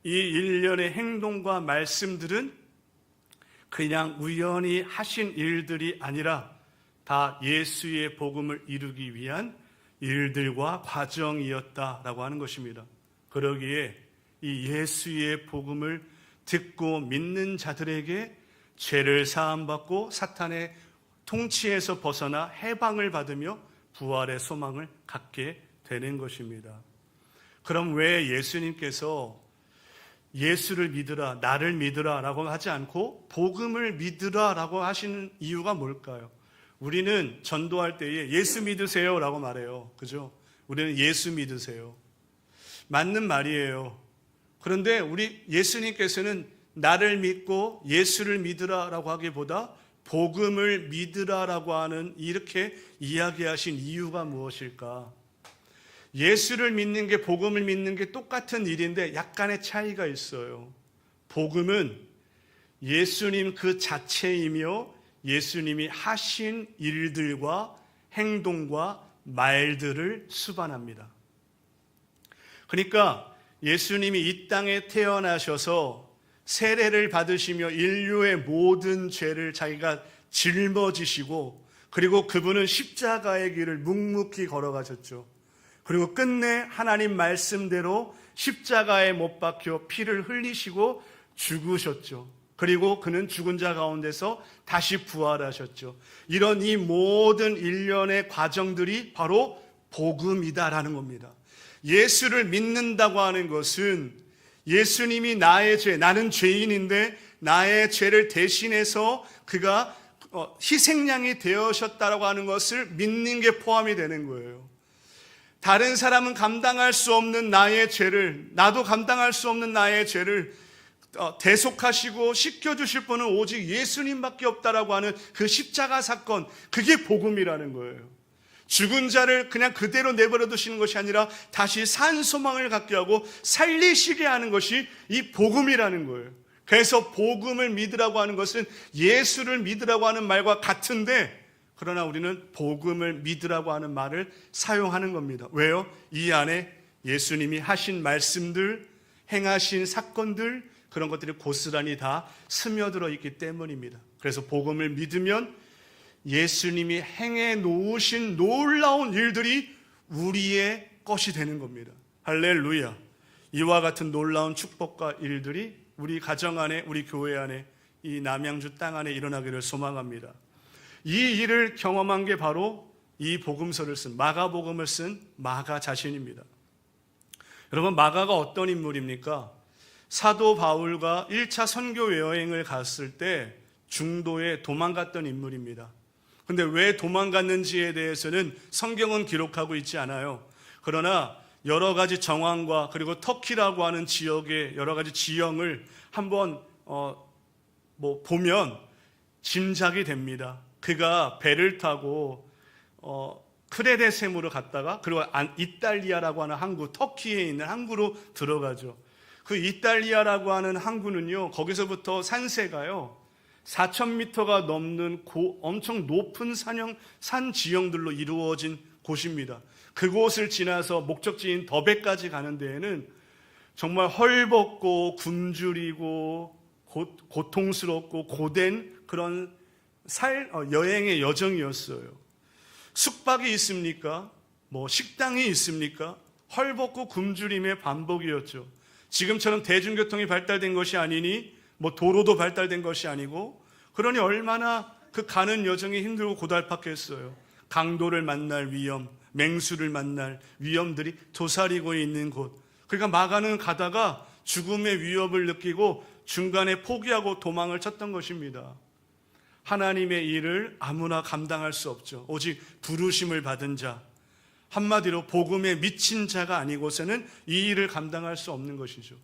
이 일련의 행동과 말씀들은 그냥 우연히 하신 일들이 아니라 다 예수의 복음을 이루기 위한 일들과 과정이었다라고 하는 것입니다. 그러기에 이 예수의 복음을 듣고 믿는 자들에게 죄를 사함받고 사탄의 통치에서 벗어나 해방을 받으며 부활의 소망을 갖게 되는 것입니다. 그럼 왜 예수님께서 예수를 믿으라, 나를 믿으라 라고 하지 않고 복음을 믿으라 라고 하시는 이유가 뭘까요? 우리는 전도할 때에 예수 믿으세요 라고 말해요. 그죠? 우리는 예수 믿으세요. 맞는 말이에요. 그런데 우리 예수님께서는 나를 믿고 예수를 믿으라 라고 하기보다 복음을 믿으라 라고 하는 이렇게 이야기하신 이유가 무엇일까? 예수를 믿는 게 복음을 믿는 게 똑같은 일인데 약간의 차이가 있어요. 복음은 예수님 그 자체이며 예수님이 하신 일들과 행동과 말들을 수반합니다. 그러니까 예수님이 이 땅에 태어나셔서 세례를 받으시며 인류의 모든 죄를 자기가 짊어지시고 그리고 그분은 십자가의 길을 묵묵히 걸어가셨죠. 그리고 끝내 하나님 말씀대로 십자가에 못 박혀 피를 흘리시고 죽으셨죠. 그리고 그는 죽은 자 가운데서 다시 부활하셨죠. 이런 이 모든 일련의 과정들이 바로 복음이다라는 겁니다. 예수를 믿는다고 하는 것은 예수님이 나의 죄, 나는 죄인인데 나의 죄를 대신해서 그가 희생양이 되어셨다라고 하는 것을 믿는 게 포함이 되는 거예요. 다른 사람은 감당할 수 없는 나의 죄를, 나도 감당할 수 없는 나의 죄를 대속하시고 씻겨주실 분은 오직 예수님밖에 없다라고 하는 그 십자가 사건, 그게 복음이라는 거예요. 죽은 자를 그냥 그대로 내버려 두시는 것이 아니라 다시 산 소망을 갖게 하고 살리시게 하는 것이 이 복음이라는 거예요. 그래서 복음을 믿으라고 하는 것은 예수를 믿으라고 하는 말과 같은데, 그러나 우리는 복음을 믿으라고 하는 말을 사용하는 겁니다. 왜요? 이 안에 예수님이 하신 말씀들, 행하신 사건들, 그런 것들이 고스란히 다 스며들어 있기 때문입니다. 그래서 복음을 믿으면 예수님이 행해 놓으신 놀라운 일들이 우리의 것이 되는 겁니다. 할렐루야. 이와 같은 놀라운 축복과 일들이 우리 가정 안에, 우리 교회 안에, 이 남양주 땅 안에 일어나기를 소망합니다. 이 일을 경험한 게 바로 이 복음서를 쓴, 마가복음을 쓴 마가 자신입니다. 여러분, 마가가 어떤 인물입니까? 사도 바울과 1차 선교 여행을 갔을 때 중도에 도망갔던 인물입니다. 근데 왜 도망갔는지에 대해서는 성경은 기록하고 있지 않아요. 그러나 여러 가지 정황과 그리고 터키라고 하는 지역의 여러 가지 지형을 한번 보면 짐작이 됩니다. 그가 배를 타고 크레데셈으로 갔다가 그리고 이탈리아라고 하는 항구, 터키에 있는 항구로 들어가죠. 그 이탈리아라고 하는 항구는요, 거기서부터 산세가요 4,000m가 넘는 엄청 높은 산 지형들로 이루어진 곳입니다. 그곳을 지나서 목적지인 더베까지 가는 데에는 정말 헐벗고 굶주리고 고통스럽고 고된 그런 여행의 여정이었어요. 숙박이 있습니까? 식당이 있습니까? 헐벗고 굶주림의 반복이었죠. 지금처럼 대중교통이 발달된 것이 아니니 도로도 발달된 것이 아니고, 그러니 얼마나 그 가는 여정이 힘들고 고달팠겠어요. 강도를 만날 위험, 맹수를 만날 위험들이 도사리고 있는 곳. 그러니까 마가는 가다가 죽음의 위협을 느끼고 중간에 포기하고 도망을 쳤던 것입니다. 하나님의 일을 아무나 감당할 수 없죠. 오직 부르심을 받은 자, 한마디로 복음에 미친 자가 아니고서는 이 일을 감당할 수 없는 것이죠.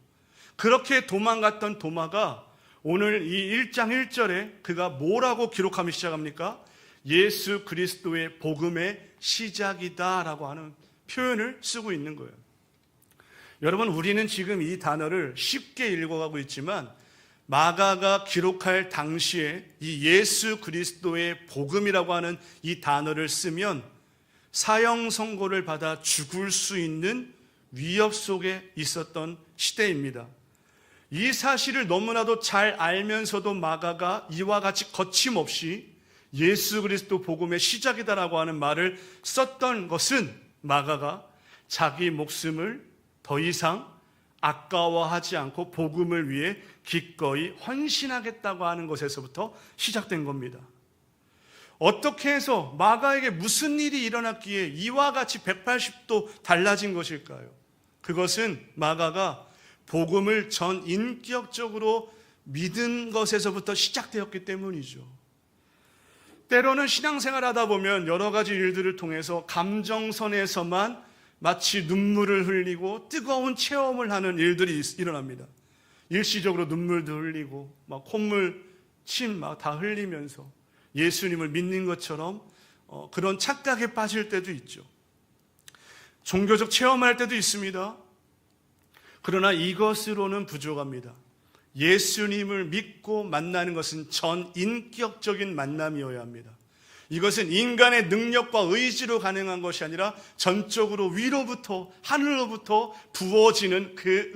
그렇게 도망갔던 도마가 오늘 이 1장 1절에 그가 뭐라고 기록하며 시작합니까? 예수 그리스도의 복음의 시작이다라고 하는 표현을 쓰고 있는 거예요. 여러분, 우리는 지금 이 단어를 쉽게 읽어가고 있지만 마가가 기록할 당시에 이 예수 그리스도의 복음이라고 하는 이 단어를 쓰면 사형 선고를 받아 죽을 수 있는 위협 속에 있었던 시대입니다. 이 사실을 너무나도 잘 알면서도 마가가 이와 같이 거침없이 예수 그리스도 복음의 시작이다라고 하는 말을 썼던 것은 마가가 자기 목숨을 더 이상 아까워하지 않고 복음을 위해 기꺼이 헌신하겠다고 하는 것에서부터 시작된 겁니다. 어떻게 해서 마가에게 무슨 일이 일어났기에 이와 같이 180도 달라진 것일까요? 그것은 마가가 복음을 전 인격적으로 믿은 것에서부터 시작되었기 때문이죠. 때로는 신앙생활 하다 보면 여러 가지 일들을 통해서 감정선에서만 마치 눈물을 흘리고 뜨거운 체험을 하는 일들이 일어납니다. 일시적으로 눈물도 흘리고 막 콧물, 침 막 다 흘리면서 예수님을 믿는 것처럼 그런 착각에 빠질 때도 있죠. 종교적 체험할 때도 있습니다. 그러나 이것으로는 부족합니다. 예수님을 믿고 만나는 것은 전인격적인 만남이어야 합니다. 이것은 인간의 능력과 의지로 가능한 것이 아니라 전적으로 위로부터 하늘로부터 부어지는 그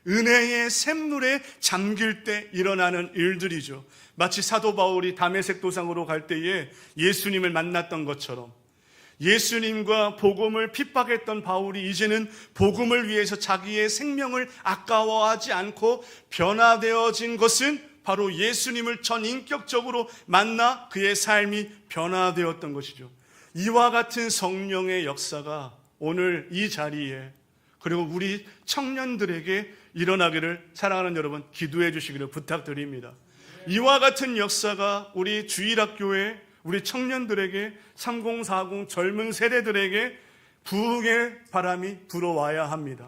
은혜의 샘물에 잠길 때 일어나는 일들이죠. 마치 사도 바울이 다메섹 도상으로 갈 때에 예수님을 만났던 것처럼 예수님과 복음을 핍박했던 바울이 이제는 복음을 위해서 자기의 생명을 아까워하지 않고 변화되어진 것은 바로 예수님을 전인격적으로 만나 그의 삶이 변화되었던 것이죠. 이와 같은 성령의 역사가 오늘 이 자리에 그리고 우리 청년들에게 일어나기를 사랑하는 여러분 기도해 주시기를 부탁드립니다. 이와 같은 역사가 우리 주일학교에 우리 청년들에게 3040 젊은 세대들에게 부흥의 바람이 불어와야 합니다.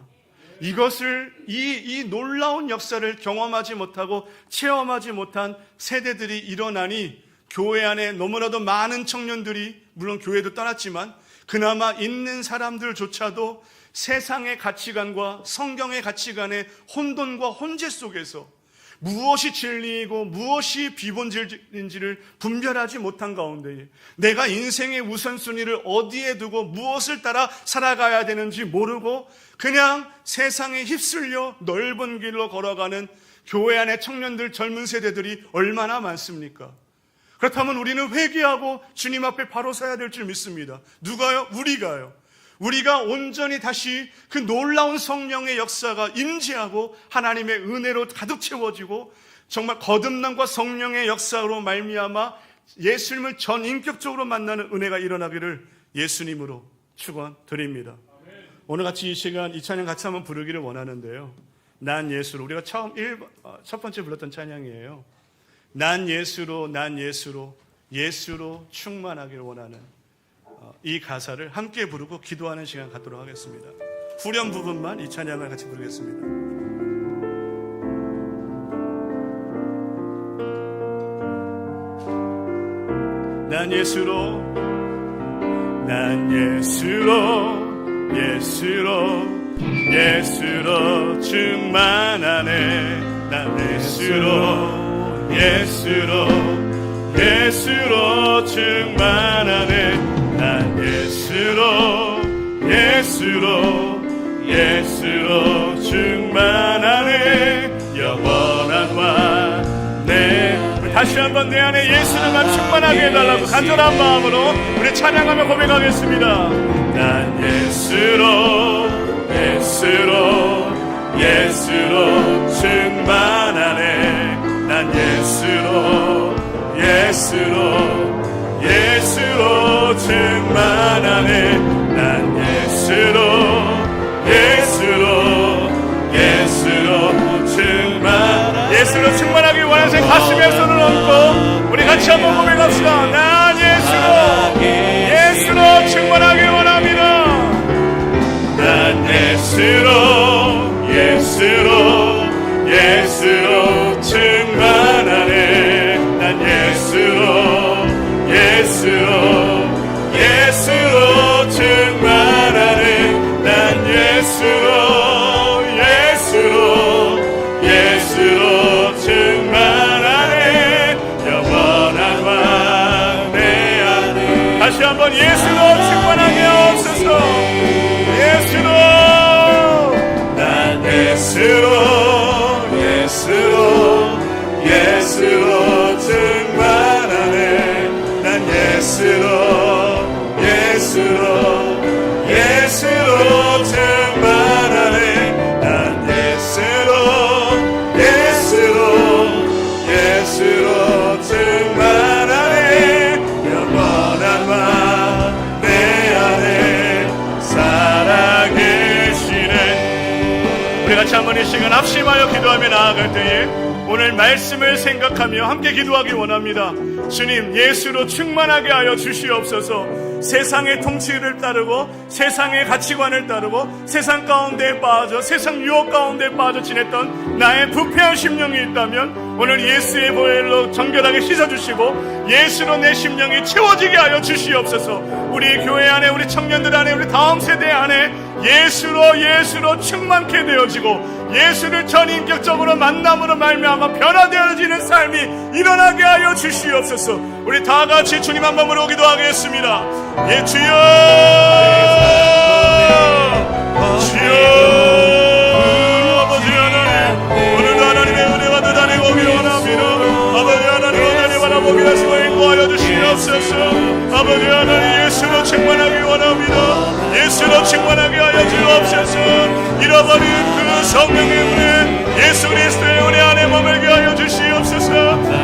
이것을 이 놀라운 역사를 경험하지 못하고 체험하지 못한 세대들이 일어나니 교회 안에 너무나도 많은 청년들이 물론 교회도 떠났지만 그나마 있는 사람들조차도 세상의 가치관과 성경의 가치관의 혼돈과 혼재 속에서 무엇이 진리이고 무엇이 비본질인지를 분별하지 못한 가운데에 내가 인생의 우선순위를 어디에 두고 무엇을 따라 살아가야 되는지 모르고 그냥 세상에 휩쓸려 넓은 길로 걸어가는 교회 안의 청년들 젊은 세대들이 얼마나 많습니까? 그렇다면 우리는 회개하고 주님 앞에 바로 서야 될 줄 믿습니다. 누가요? 우리가요. 우리가 온전히 다시 그 놀라운 성령의 역사가 임재하고 하나님의 은혜로 가득 채워지고 정말 거듭남과 성령의 역사로 말미암아 예수님을 전인격적으로 만나는 은혜가 일어나기를 예수님으로 축원드립니다. 오늘 같이 이 시간 이 찬양 같이 한번 부르기를 원하는데요. 난 예수로 우리가 첫 번째 불렀던 찬양이에요. 난 예수로 예수로 충만하기를 원하는 이 가사를 함께 부르고 기도하는 시간 갖도록 하겠습니다. 후렴 부분만 이 찬양을 같이 부르겠습니다. 난 예수로 충만하네. 난 예수로 충만하네. 난 예수로 충만하네. 영원한 왕 우리 다시 한번 내 안에 예수님만 충만하게 해달라고 간절한 마음으로 우리 찬양하며 고백하겠습니다. 난 예수로 충만하네. 난 예수로 충만하네. 난 예수로 충만하기 원하는 새 가슴에 손을 얹고 우리 같이 한번 고백합시다. 난 예수로 충만하기 원합니다. 난 예수로 충만하네. 난 예수로 충만하네. 난 예수로 충만하네. 영원한 왕 내 안에 다시 한번 예수로 충만하게 하옵소서. 난 예수로 충만하네. 이 시간 합심하여 기도하며 나아갈 때에 오늘 말씀을 생각하며 함께 기도하기 원합니다. 주님, 예수로 충만하게 하여 주시옵소서. 세상의 통치를 따르고 세상의 가치관을 따르고 세상 가운데 빠져 세상 유혹 가운데 빠져 지냈던 나의 부패한 심령이 있다면 오늘 예수의 보혈로 정결하게 씻어주시고 예수로 내 심령이 채워지게 하여 주시옵소서. 우리 교회 안에, 우리 청년들 안에, 우리 다음 세대 안에 예수로 충만케 되어지고 예수를 전인격적으로 만남으로 말미암아 변화되어지는 삶이 일어나게 하여 주시옵소서. 우리 다 같이 주님 한 번으로 기도하겠습니다. 예, 주여, 주여. 아버지 하나님, 오늘도 하나님의 은혜가 대단히 오기를 원합니다. 아버지 하나님, 은혜를 바라보게 하시고 인도하여 주시옵소서. 아버지 하나님, 예수로 충만하기 원합니다. 예수로 충만하게 하여 주옵소서. 잃어버린 그 성령의 은혜, 예수 그리스도의 은혜 안에 머물게 하여 주시옵소서.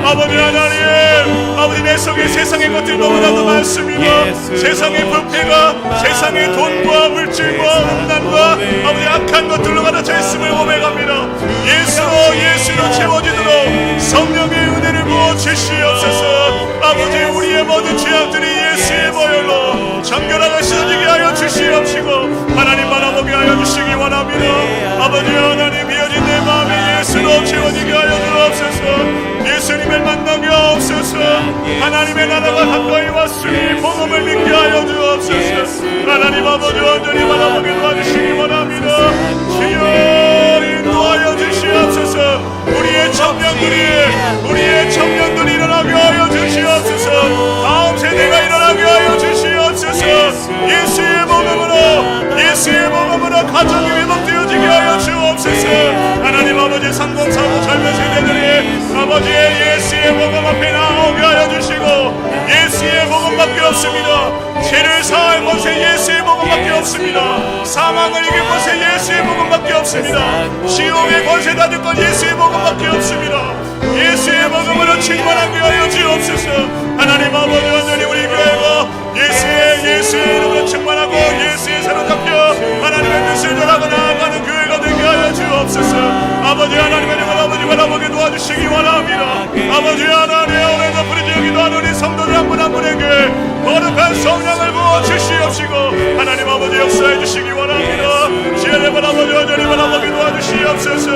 아버지 하나님, 아버지 내 속에 세상의 것들이 너무나도 많습니다. 세상의 부패가, 세상의 돈과 물질과 음란과 아버지 악한 것들로 가득 있음을 고백합니다. 예수로 채워지도록 성령의 은혜를 부어 주시옵소서. 아버지, 우리의 모든 죄악들이 예수의 보혈로 정결하게 씻어지게 하여 주시옵시고 하나님 바라보게 하여 주시기 원합니다. 아버지 하나님, 비어진 내 마음이 예수로 채워지게 하여 주옵소서. 예수님을 만나게 하옵소서. 하나님의 나라가 가까이 왔으니 복음을 믿게 하여 주옵소서. 하나님 아버지, 온전히 바라보게 도와주시기 원합니다. 주여, 인도하여 주시옵소서. 우리의 청년들이 일어나게 하여 주시옵소서. 다음 세대가 일어나게 하여 주시옵소서. 예수의 복음으로 가정이 회복되어지게 하여 주옵소서. 하나님 아버지, 상공사고 젊은 세대들이 아버지의 예수의 복음 앞에 나오게 하여 주시고 예수의 복음밖에 없습니다. 죄를 사할 곳에 예수의 복음밖에 없습니다. 사망을 이길 곳에 예수의 복음밖에 없습니다. 지옥의 권세 받을 것 예수의 복음밖에 없습니다. 예수의 복음으로 충만하게 하여 주옵소서. 하나님 아버지, 완전히 우리 교회가 예수의 이름으로 충만하고 예수의 사로잡혀 하나님의 뜻을 전하고 나아가는 교회가 되게 하여 주옵소서. 아버지 하나님의 이름을 아버지 바라보게 도와주시기 원합니다. 아버지 하나님, 오늘도 부르짖어 기도하는 우리 성도들 한 분 한 분에게 거룩한 성령을 부어 주시옵시고 하나님 아버지 역사해 주시기 원합니다. 지혜를 바라보지 완전히 바라보게 도와주시옵소서.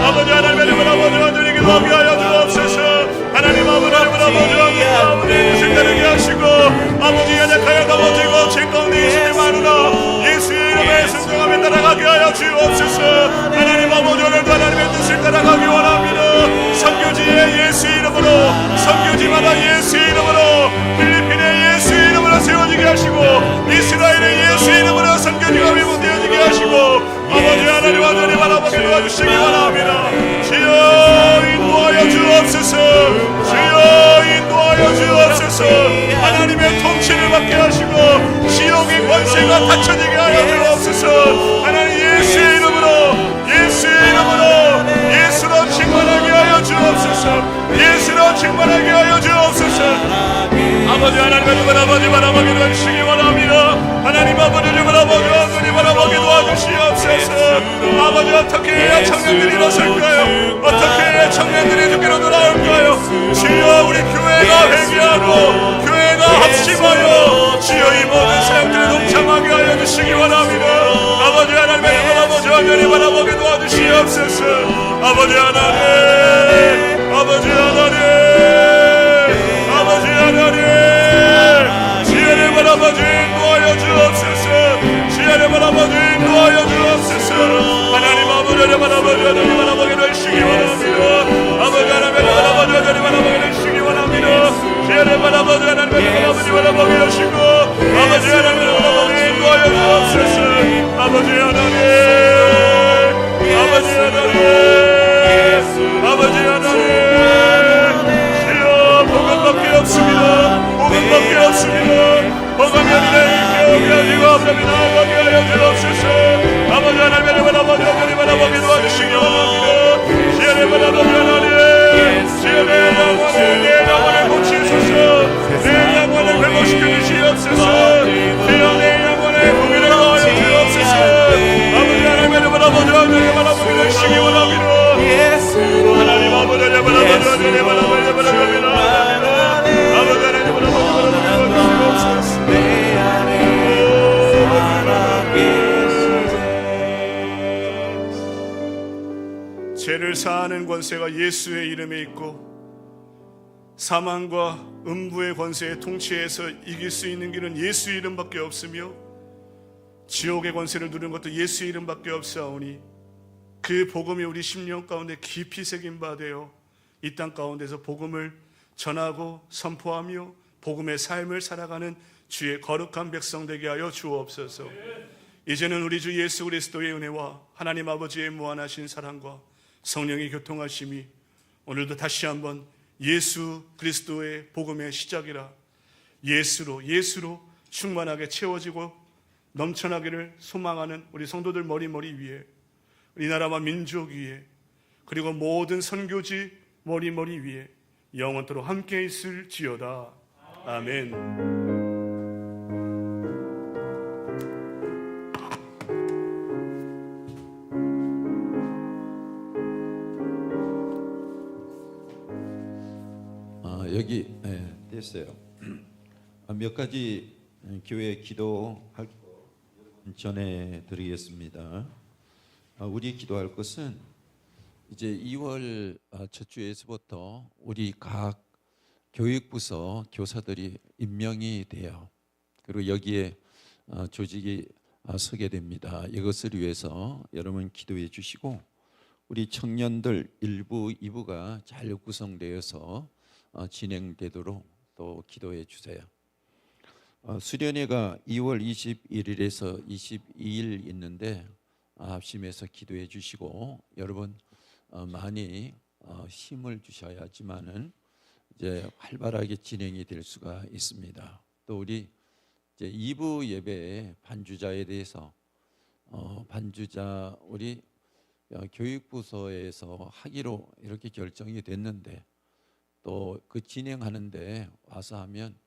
아버지 하나님의 이름을 아버지 완전히 기도하게 하여 주옵소서. 하나님 아버지 바라보지 완전히 뜻을 따르게 하시고 아버지 연약하여 넘어지고 죄 가운데 있음이 많으나 예수의 이름에 순종하며 따라가게 하여 주옵소서. 하나님 아버지, 오늘도 하나님의 뜻을 따라가기 원합니다. 선교지의 예수의 이름으로, 선교지마다 예수의 이름으로, 필리핀의 예수의 이름으로 세워지게 하시고 이스라엘의 예수의 이름으로 선교지가 회복되어지게 하시고 아버지 하나님 완전히 바라보게 도와주시기 원합니다. 주여, 인도하여 주옵소서. 주여, 인도하여 주옵소서. 하나님의 통치를 받게 하시고 지옥의 권세가 닫혀지게 하여 주옵소서. 하나님 예수의 이름으로 예수로 충만하게 하여 주옵소서. 예수로 충만하게 하여 주옵소서. 아버지 하나님의 아버지 바라보게 도와주시기 원합니다. 하나님 아버지를 바라보게 완전히 바라보게 도와주시옵소서. 아버지, 어떻게 해야 청년들이 일어설까요? 어떻게 해야 청년들이 주께로 돌아올까요? 주여, 우리 교회가 회개하고 교회가 합심하여 주여 이 모든 사역들을 동참하게 하여 주시기 원합니다. 아버지 하나님의 아버지 완전히 바라보게 도와주시옵소서. 아버지 하나님, 아버지 하나님, 아버지 하나님, 지혜를 바라보지 인도하여 주옵소서. 지혜를 바라보지 인도하여 주옵소서. 하나님 아버지를 바라보지 하나님 바라보게 해주시기 원합니다. 아버지 하나님을 바라보지 하나님 바라보게 해주시기 원합니다. 지혜를 바라보지 하나님을 바라보게 하시고 아버지 하나님을 바라보게 인도하여 주옵소서. 아버지 하나님, 아버지 하나님, 아버지 하나님, 주여, 복음밖에 없습니다. 복음밖에 없습니다. 복음이 아니라 깨우게 하시고 아버지 나아가게 하여 주옵소서. 아버지 하나님을 바라보지 하나님 바라보게 도와주시기 원합니다. 지혜를 바라보지 하나님, 지혜 내 영혼을 고치소서. 내 영혼을 회복시켜 주시옵소서. 주여, 내 영혼에 공의를 하여 주옵소서. 아버지 하나님을 바라보지 하나님 바라보게 해주시기 원합니다. 사망하는 권세가 예수의 이름에 있고 사망과 음부의 권세에 통치해서 이길 수 있는 길은 예수 이름밖에 없으며 지옥의 권세를 누르는 것도 예수 이름밖에 없사오니 그 복음이 우리 심령 가운데 깊이 새긴 바 되어 이 땅 가운데서 복음을 전하고 선포하며 복음의 삶을 살아가는 주의 거룩한 백성 되게 하여 주옵소서. 이제는 우리 주 예수 그리스도의 은혜와 하나님 아버지의 무한하신 사랑과 성령의 교통하심이 오늘도 다시 한번 예수 그리스도의 복음의 시작이라 예수로 충만하게 채워지고 넘쳐나기를 소망하는 우리 성도들 머리머리 위에, 우리 나라와 민족 위에, 그리고 모든 선교지 머리머리 위에 영원토록 함께 있을지어다. 아멘. 여기 됐어요. 몇 가지 교회 기도할 전해 드리겠습니다. 우리 기도할 것은 이제 2월 첫 주에서부터 우리 각 교육부서 교사들이 임명이 돼요. 그리고 여기에 조직이 서게 됩니다. 이것을 위해서 여러분 기도해 주시고 우리 청년들 1부, 2부가 잘 구성되어서 진행되도록 또 기도해 주세요. 수련회가 2월 21일에서 22일 있는데 합심해서 기도해 주시고 여러분 많이 힘을 주셔야지만은 이제 활발하게 진행이 될 수가 있습니다. 또 우리 이제 2부 예배의 반주자에 대해서 반주자 우리 교육부서에서 하기로 이렇게 결정이 됐는데 또 그 진행하는데 와서 하면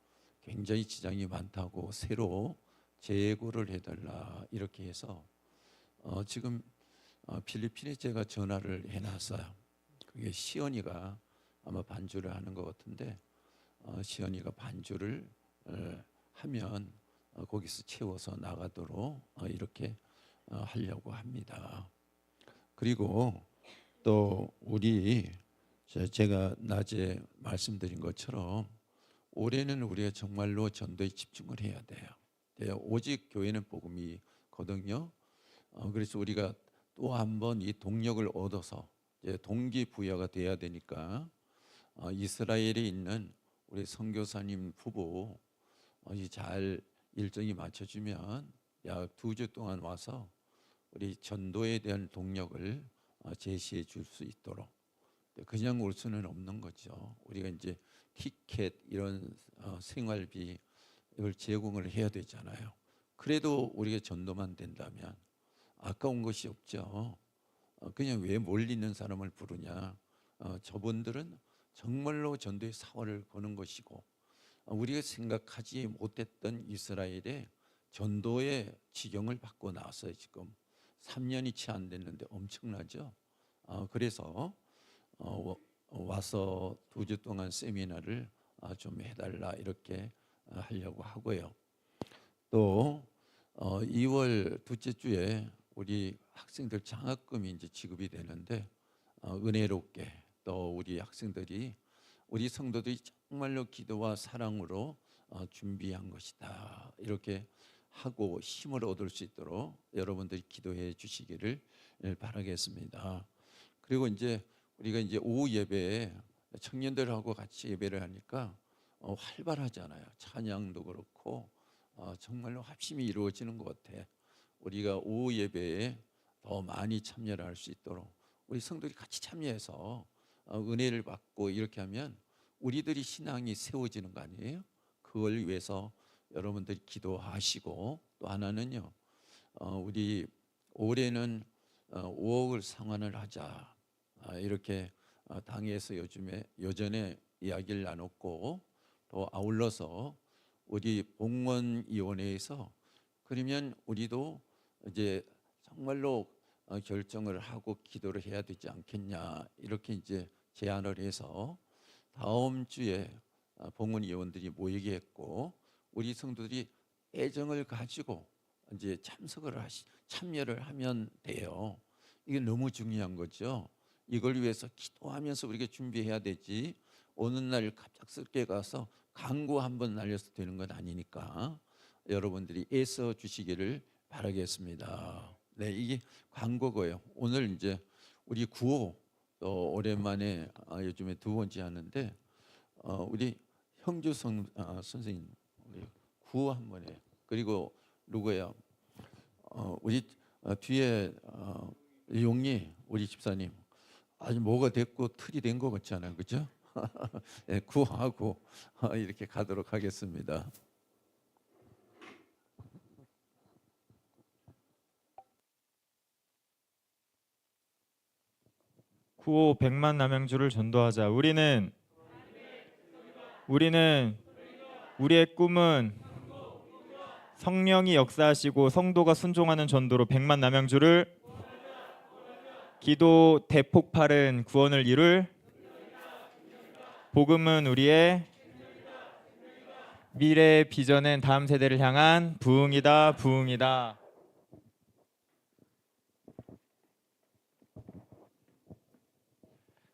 굉장히 지장이 많다고 새로 재고를 해달라 이렇게 해서 지금 필리핀에 제가 전화를 해놨어요. 그게 시연이가 아마 반주를 하는 것 같은데 시연이가 반주를 하면 거기서 채워서 나가도록 이렇게 하려고 합니다. 그리고 또 우리 제가 낮에 말씀드린 것처럼 올해는 우리가 정말로 전도에 집중을 해야 돼요. 오직 교회는 복음이거든요. 그래서 우리가 또 한 번 이 동력을 얻어서 동기부여가 돼야 되니까 이스라엘에 있는 우리 선교사님 부부 잘 일정이 맞춰주면 약 2주 동안 와서 우리 전도에 대한 동력을 제시해 줄 수 있도록 그냥 올 수는 없는 거죠. 우리가 이제 티켓 이런 생활비 이걸 제공을 해야 되잖아요. 그래도 우리가 전도만 된다면 아까운 것이 없죠. 그냥 왜 몰리는 사람을 부르냐. 저분들은 정말로 전도의 사활을 거는 것이고 우리가 생각하지 못했던 이스라엘의 전도의 지경을 받고 나서요. 지금 3년이 채 안 됐는데 엄청나죠. 그래서 와서 2주 동안 세미나를 좀 해달라 이렇게 하려고 하고요. 또 2월 둘째 주에 우리 학생들 장학금이 이제 지급이 되는데 은혜롭게 또 우리 학생들이 우리 성도들이 정말로 기도와 사랑으로 준비한 것이다 이렇게 하고 힘을 얻을 수 있도록 여러분들이 기도해 주시기를 바라겠습니다. 그리고 이제 우리가 이제 오후 예배에 청년들하고 같이 예배를 하니까 활발하잖아요. 찬양도 그렇고 정말로 합심이 이루어지는 것 같아. 우리가 오후 예배에 더 많이 참여를 할 수 있도록 우리 성도들이 같이 참여해서 은혜를 받고 이렇게 하면 우리들이 신앙이 세워지는 거 아니에요? 그걸 위해서 여러분들이 기도하시고 또 하나는요. 우리 올해는 5억을 상환을 하자 이렇게 당에서 여전에 이야기를 나눴고 또 아울러서 우리 봉헌위원회에서 그러면 우리도 이제 정말로 결정을 하고 기도를 해야 되지 않겠냐 이렇게 이제 제안을 해서 다음 주에 봉헌위원들이 모이게 했고 우리 성도들이 애정을 가지고 이제 참여를 하면 돼요. 이게 너무 중요한 거죠. 이걸 위해서 기도하면서 우리가 준비해야 되지, 어느 날 갑작스럽게 가서 광고 한번 날려서 되는 건 아니니까 여러분들이 애써 주시기를 바라겠습니다. 네, 이게 광고고요. 오늘 이제 우리 구호 오랜만에 요즘에 두 번째 하는데 우리 형주 선생님 우리 구호 한번 해요. 그리고 누구예요? 우리 뒤에 용리 우리 집사님 아주 뭐가 됐고 틀이 된 것 같잖아요, 그렇죠? 네, 구호하고 이렇게 가도록 하겠습니다. 구호 100만 남양주를 전도하자. 우리는 우리의 꿈은 성령이 역사하시고 성도가 순종하는 전도로 100만 남양주를 기도 대폭발은 구원을 이룰 복음은 우리의 미래의 비전은 다음 세대를 향한 부흥이다. 부흥이다.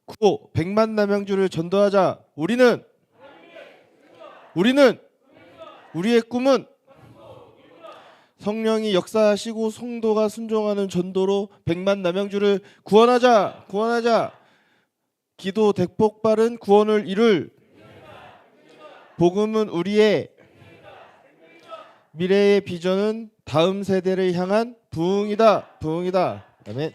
구호 100만 남양주를 전도하자. 우리는 우리의 꿈은 성령이 역사하시고 성도가 순종하는 전도로 100만 남양주를 구원하자. 기도 대폭발은 구원을 이룰 복음은 우리의 미래의 비전은 다음 세대를 향한 부흥이다. 아멘.